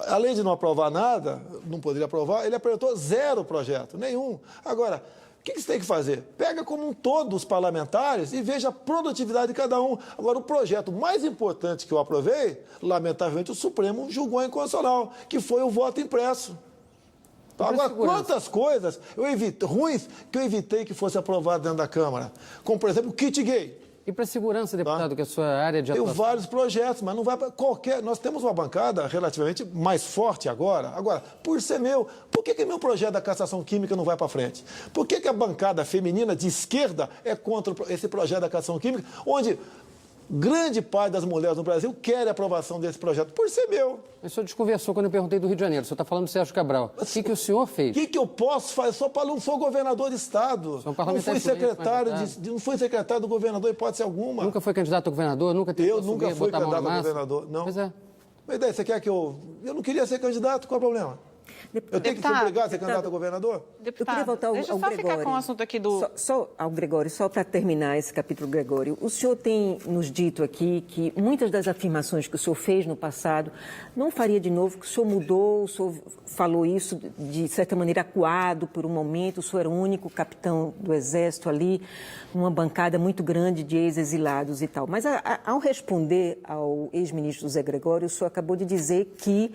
Além de não aprovar nada, não poderia aprovar, ele apresentou 0 projeto, nenhum. Agora, o que você tem que fazer? Pega como um todo os parlamentares e veja a produtividade de cada um. Agora, o projeto mais importante que eu aprovei, lamentavelmente, o Supremo julgou inconstitucional, que foi o voto impresso. Agora, quantas coisas ruins que eu evitei que fosse aprovado dentro da Câmara? Como, por exemplo, o kit gay. E para a segurança, deputado, que é a sua área de atuação? Tem vários projetos, mas não vai para qualquer... Nós temos uma bancada relativamente mais forte agora. Agora, por ser meu, por que meu projeto da cassação química não vai para frente? Por que a bancada feminina de esquerda é contra esse projeto da cassação química, onde grande parte das mulheres no Brasil querem a aprovação desse projeto? Por ser meu. O senhor desconversou quando eu perguntei do Rio de Janeiro. O senhor está falando do Sérgio Cabral. O que o senhor fez? O que eu posso fazer? Só para não sou governador de Estado. Não fui secretário do governador, hipótese alguma. Nunca foi candidato a governador? Eu nunca fui candidato a governador. Não. Pois é. Mas daí, você quer que eu não queria ser candidato, qual é o problema? Eu tenho que ser obrigado a ser candidato a governador? Deputado, eu queria voltar ao deixa eu só Gregório. Ficar com o assunto aqui do... Só ao Gregório, só para terminar esse capítulo, Gregório. O senhor tem nos dito aqui que muitas das afirmações que o senhor fez no passado não faria de novo, que o senhor mudou, o senhor falou isso de certa maneira acuado por um momento, o senhor era o único capitão do Exército ali, uma bancada muito grande de ex-exilados e tal. Mas ao responder ao ex-ministro Zé Gregório, o senhor acabou de dizer que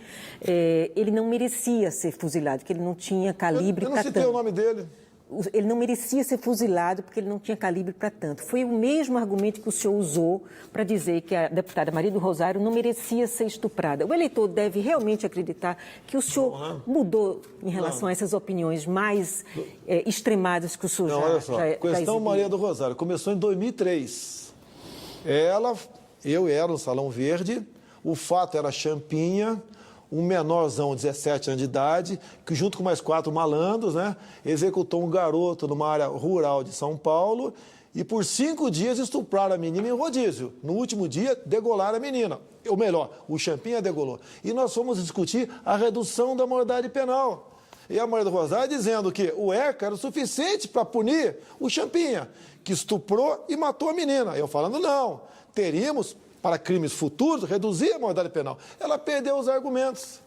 ele não merecia ser fuzilado, que ele não tinha calibre para tanto. Eu não citei o nome dele. Ele não merecia ser fuzilado porque ele não tinha calibre para tanto. Foi o mesmo argumento que o senhor usou para dizer que a deputada Maria do Rosário não merecia ser estuprada. O eleitor deve realmente acreditar que o senhor mudou em relação a essas opiniões mais extremadas que o senhor olha só, já questão exibiu. Maria do Rosário começou em 2003. Eu era no Salão Verde, o fato era Champinha, um menorzão de 17 anos de idade, que junto com mais 4 malandros, né, executou um garoto numa área rural de São Paulo e por 5 dias estupraram a menina em rodízio. No último dia, degolaram a menina. Ou melhor, o Champinha degolou. E nós fomos discutir a redução da maioridade penal. E a Maria do Rosário dizendo que o ECA era o suficiente para punir o Champinha, que estuprou e matou a menina. Eu falando, não, teríamos, para crimes futuros, reduzir a maioridade penal. Ela perdeu os argumentos.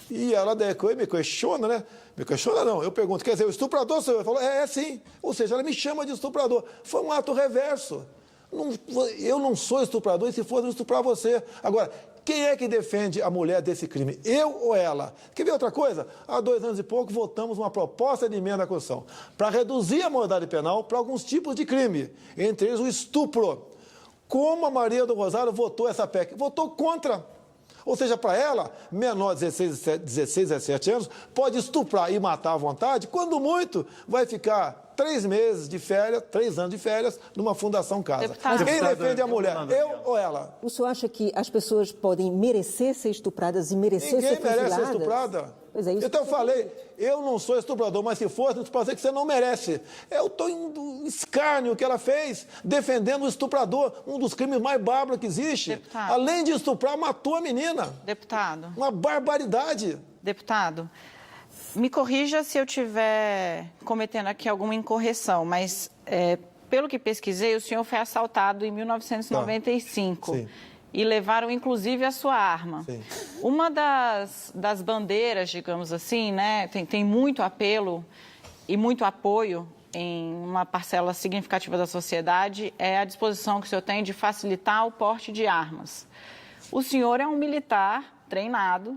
E ela me questiona, né? Me questiona não, eu pergunto, quer dizer, o estuprador sou eu? Eu falo, sim. Ou seja, ela me chama de estuprador. Foi um ato reverso. Eu não sou estuprador, e se for, eu vou estuprar você. Agora, quem é que defende a mulher desse crime? Eu ou ela? Quer ver outra coisa? Há 2 anos e pouco, votamos uma proposta de emenda à Constituição para reduzir a maioridade penal para alguns tipos de crime, entre eles o estupro. Como a Maria do Rosário votou essa PEC? Votou contra. Ou seja, para ela, menor de 16, 17 anos, pode estuprar e matar à vontade, quando muito, vai ficar 3 meses de férias, 3 anos de férias, numa fundação casa. Quem defende a mulher? Eu ou ela? O senhor acha que as pessoas podem merecer ser estupradas e merecer ser fuziladas? Ninguém merece ser estuprada. Pois é, isso então eu falei, eu não sou estuprador, mas se fosse, eu posso dizer que você não merece. Eu estou em escárnio que ela fez, defendendo o estuprador, um dos crimes mais bárbaros que existe. Deputado. Além de estuprar, matou a menina. Deputado. Uma barbaridade. Deputado, me corrija se eu estiver cometendo aqui alguma incorreção, mas pelo que pesquisei, o senhor foi assaltado em 1995. Sim. E levaram, inclusive, a sua arma. Sim. Uma das bandeiras, digamos assim, né, tem muito apelo e muito apoio em uma parcela significativa da sociedade, é a disposição que o senhor tem de facilitar o porte de armas. O senhor é um militar treinado,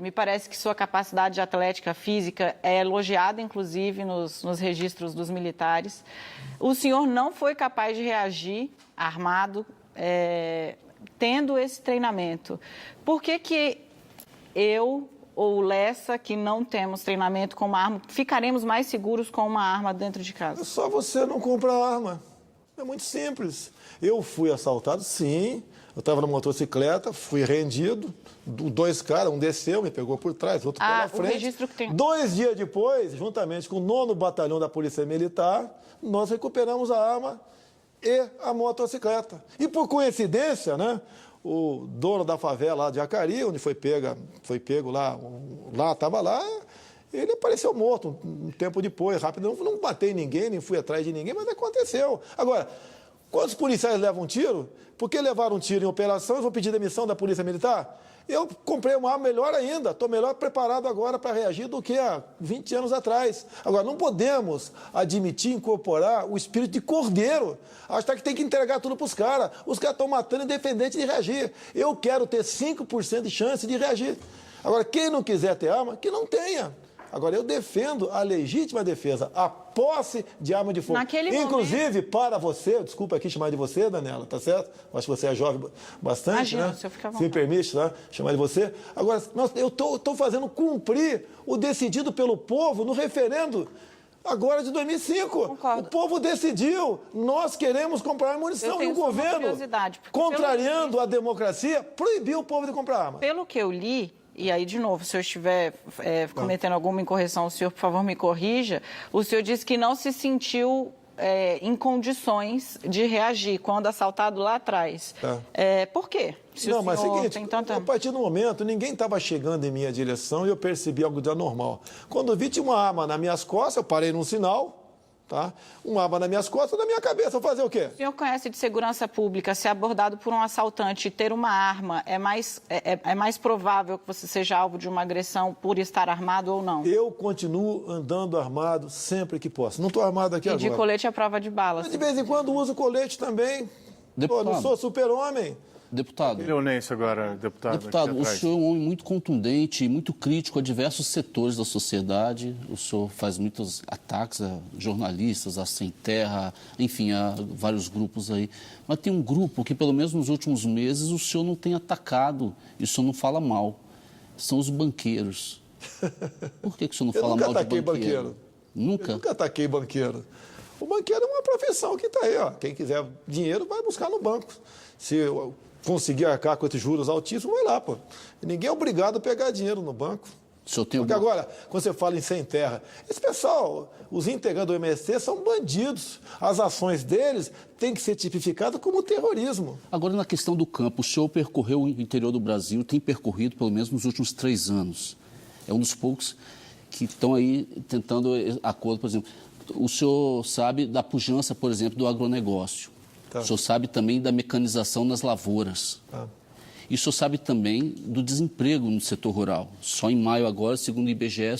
me parece que sua capacidade atlética física é elogiada, inclusive, nos registros dos militares. O senhor não foi capaz de reagir armado, tendo esse treinamento. Por que eu ou o Lessa, que não temos treinamento com uma arma, ficaremos mais seguros com uma arma dentro de casa? É só você não comprar arma. É muito simples. Eu fui assaltado, sim. Eu estava na motocicleta, fui rendido. 2 caras, um desceu, me pegou por trás, outro pela frente. O registro que tem... 2 dias depois, juntamente com o 9º Batalhão da Polícia Militar, nós recuperamos a arma e a motocicleta. E por coincidência, né, o dono da favela lá de Acari, onde foi pego lá, estava lá, ele apareceu morto um tempo depois, rápido. Não matei ninguém, nem fui atrás de ninguém, mas aconteceu. Agora, quantos policiais levam tiro? Por que levaram um tiro em operação? Eu vou pedir demissão da Polícia Militar? Eu comprei uma arma melhor ainda, estou melhor preparado agora para reagir do que há 20 anos atrás. Agora, não podemos admitir, incorporar o espírito de cordeiro, achar que tem que entregar tudo para os caras. Os caras estão matando independente de reagir. Eu quero ter 5% de chance de reagir. Agora, quem não quiser ter arma, que não tenha. Agora, eu defendo a legítima defesa, a posse de arma de fogo. Inclusive, para você, desculpa aqui chamar de você, Daniela, tá certo? Acho que você é jovem bastante, imagina, né? Se eu ficar à vontade. Se me permite, tá? Chamar de você. Agora, eu estou fazendo cumprir o decidido pelo povo no referendo agora de 2005. Concordo. O povo decidiu, nós queremos comprar munição e o governo, contrariando a democracia, proibiu o povo de comprar arma. Pelo que eu li, e aí, de novo, se eu estiver cometendo alguma incorreção, o senhor, por favor, me corrija. O senhor disse que não se sentiu em condições de reagir quando assaltado lá atrás. Por quê? Não, mas é o seguinte, a partir do momento, ninguém estava chegando em minha direção e eu percebi algo de anormal. Quando eu vi, tinha uma arma nas minhas costas, eu parei num sinal. Tá? Uma arma nas minhas costas, na minha cabeça, eu fazer o quê? O senhor conhece de segurança pública, se abordado por um assaltante e ter uma arma, é mais provável que você seja alvo de uma agressão por estar armado ou não? Eu continuo andando armado sempre que posso. Não estou armado aqui agora. E de colete à prova de balas. Mas de vez em quando uso colete também. Pô, não sou super-homem. Deputado. Leonêncio agora, deputado. Deputado, o senhor é um homem muito contundente e muito crítico a diversos setores da sociedade. O senhor faz muitos ataques a jornalistas, a Sem Terra, enfim, a vários grupos aí. Mas tem um grupo que, pelo menos nos últimos meses, o senhor não tem atacado e o senhor não fala mal. São os banqueiros. Por que o senhor não fala mal de banqueiro? Nunca? Eu nunca ataquei banqueiro. O banqueiro é uma profissão que está aí, ó. Quem quiser dinheiro vai buscar no banco. Se conseguir arcar com esses juros altíssimos, vai lá, pô. E ninguém é obrigado a pegar dinheiro no banco. Porque agora, quando você fala em Sem Terra, esse pessoal, os integrantes do MST são bandidos. As ações deles têm que ser tipificadas como terrorismo. Agora, na questão do campo, o senhor percorreu o interior do Brasil, tem percorrido pelo menos nos últimos 3 anos. É um dos poucos que estão aí tentando acordo, por exemplo. O senhor sabe da pujança, por exemplo, do agronegócio. Tá. O senhor sabe também da mecanização nas lavouras. Tá. E o senhor sabe também do desemprego no setor rural. Só em maio agora, segundo o IBGE,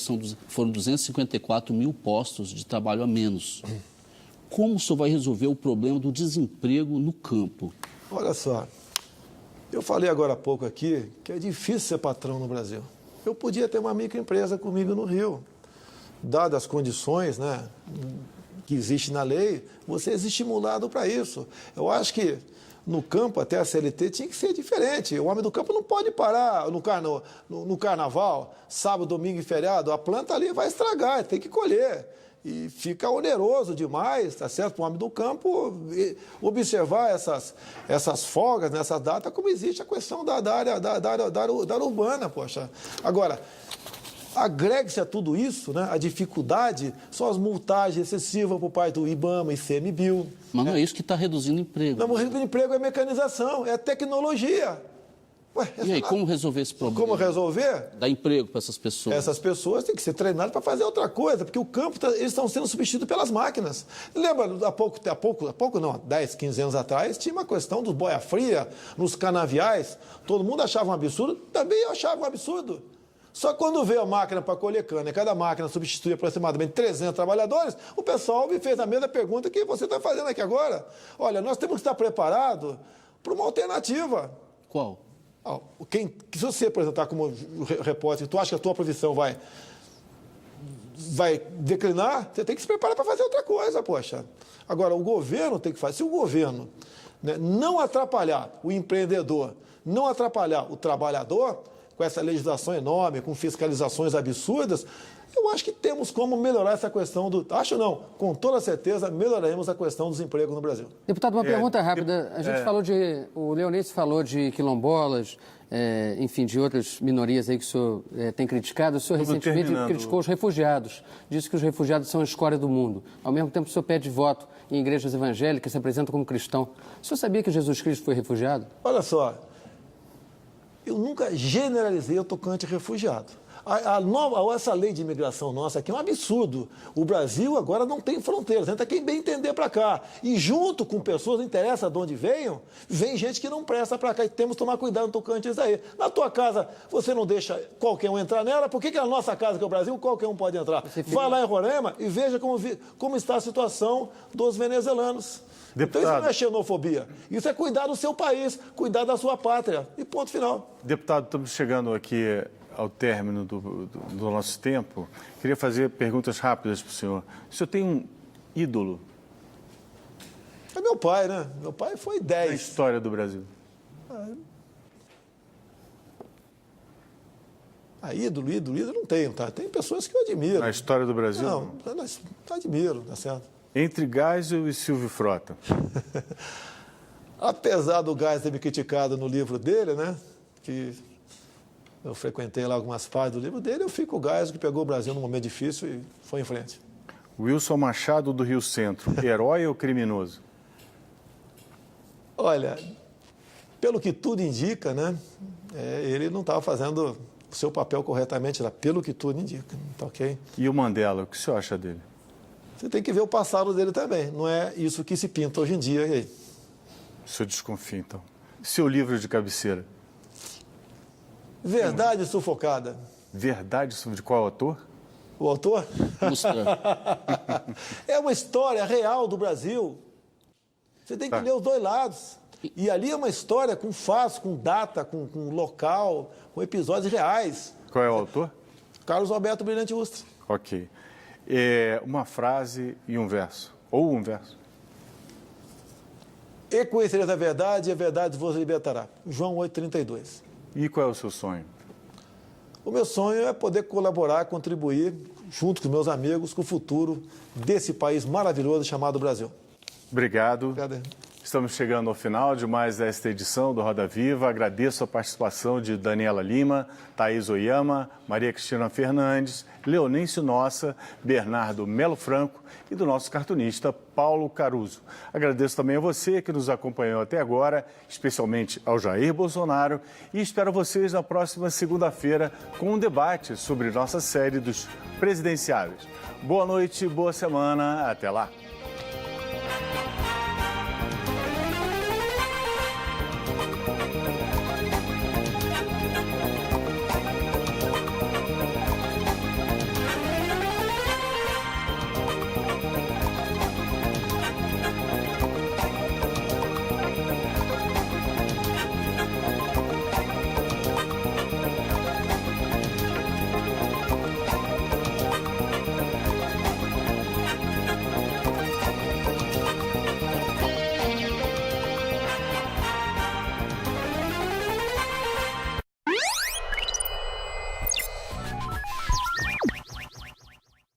foram 254 mil postos de trabalho a menos. Como o senhor vai resolver o problema do desemprego no campo? Olha só, eu falei agora há pouco aqui que é difícil ser patrão no Brasil. Eu podia ter uma microempresa comigo no Rio. Dadas as condições, né, que existe na lei, você é estimulado para isso. Eu acho que no campo, até a CLT, tinha que ser diferente. O homem do campo não pode parar no carnaval, sábado, domingo e feriado. A planta ali vai estragar, tem que colher. E fica oneroso demais, tá certo? Para o homem do campo observar essas folgas nessas datas, como existe a questão da área urbana, poxa. Agora, agregue-se a tudo isso, né, a dificuldade, são as multagens excessivas por parte do IBAMA e ICMBio. Mas não é isso que está reduzindo emprego. Não, reduzindo emprego é mecanização, é tecnologia. Ué, e aí, como resolver esse problema? Como resolver? Dar emprego para essas pessoas. Essas pessoas têm que ser treinadas para fazer outra coisa, porque o campo, eles estão sendo substituídos pelas máquinas. Lembra, há pouco não, 10, 15 anos atrás, tinha uma questão dos boia fria, nos canaviais, todo mundo achava um absurdo, também eu achava um absurdo. Só que quando veio a máquina para colher cana, e cada máquina substitui aproximadamente 300 trabalhadores, o pessoal me fez a mesma pergunta que você está fazendo aqui agora. Olha, nós temos que estar preparados para uma alternativa. Qual? Se você apresentar como repórter, tu acha que a tua profissão vai declinar, você tem que se preparar para fazer outra coisa, poxa. Agora, o governo tem que fazer. Se o governo, né, não atrapalhar o empreendedor, não atrapalhar o trabalhador, com essa legislação enorme, com fiscalizações absurdas, eu acho que temos como melhorar essa questão do... Acho não, com toda certeza, melhoraremos a questão dos empregos no Brasil. Deputado, uma pergunta rápida. A gente falou de... O Leonêncio falou de quilombolas, enfim, de outras minorias aí que o senhor tem criticado. O senhor recentemente criticou os refugiados. Disse que os refugiados são a escória do mundo. Ao mesmo tempo, o senhor pede voto em igrejas evangélicas, se apresenta como cristão. O senhor sabia que Jesus Cristo foi refugiado? Olha só, eu nunca generalizei o tocante refugiado. Essa lei de imigração nossa aqui é um absurdo. O Brasil agora não tem fronteiras, entra quem bem entender para cá. E junto com pessoas, não interessa de onde venham, vem gente que não presta para cá. E temos que tomar cuidado no tocante a isso aí. Na tua casa, você não deixa qualquer um entrar nela, por que na nossa casa, que é o Brasil, qualquer um pode entrar? Vai lá em Roraima e veja como está a situação dos venezuelanos. Deputado. Então isso não é xenofobia, isso é cuidar do seu país, cuidar da sua pátria. E ponto final. Deputado, estamos chegando aqui ao término do nosso tempo. Queria fazer perguntas rápidas para o senhor. O senhor tem um ídolo? É meu pai, né? Meu pai foi 10. Na história do Brasil. Ídolo não tenho, tá? Tem pessoas que eu admiro. Na história do Brasil? Não, admiro, tá certo? Entre Geisel e Silvio Frota. Apesar do Geisel ter me criticado no livro dele, né? Que eu frequentei lá algumas partes do livro dele, eu fico o Geisel que pegou o Brasil num momento difícil e foi em frente. Wilson Machado do Rio Centro, herói ou criminoso? Olha, pelo que tudo indica, né? Ele não estava fazendo o seu papel corretamente lá, pelo que tudo indica, tá ok? E o Mandela, o que o senhor acha dele? Você tem que ver o passado dele também. Não é isso que se pinta hoje em dia. E aí? O senhor desconfia, então. Seu livro de cabeceira? Verdade Sufocada. Verdade de qual autor? O autor? É uma história real do Brasil. Você tem que ler os dois lados. E ali é uma história com fatos, com data, com local, com episódios reais. Qual é o autor? Carlos Alberto Brilhante Ustra. Ok. Uma frase e um verso. Ou um verso. E conhecereis a verdade, e a verdade vos libertará. João 8,32. E qual é o seu sonho? O meu sonho é poder colaborar, contribuir, junto com meus amigos, com o futuro desse país maravilhoso chamado Brasil. Obrigado. Obrigado. Estamos chegando ao final de mais esta edição do Roda Viva. Agradeço a participação de Daniela Lima, Thaís Oyama, Maria Cristina Fernandes, Leonêncio Nossa, Bernardo Melo Franco e do nosso cartunista Paulo Caruso. Agradeço também a você que nos acompanhou até agora, especialmente ao Jair Bolsonaro, e espero vocês na próxima segunda-feira com um debate sobre nossa série dos presidenciáveis. Boa noite, boa semana, até lá.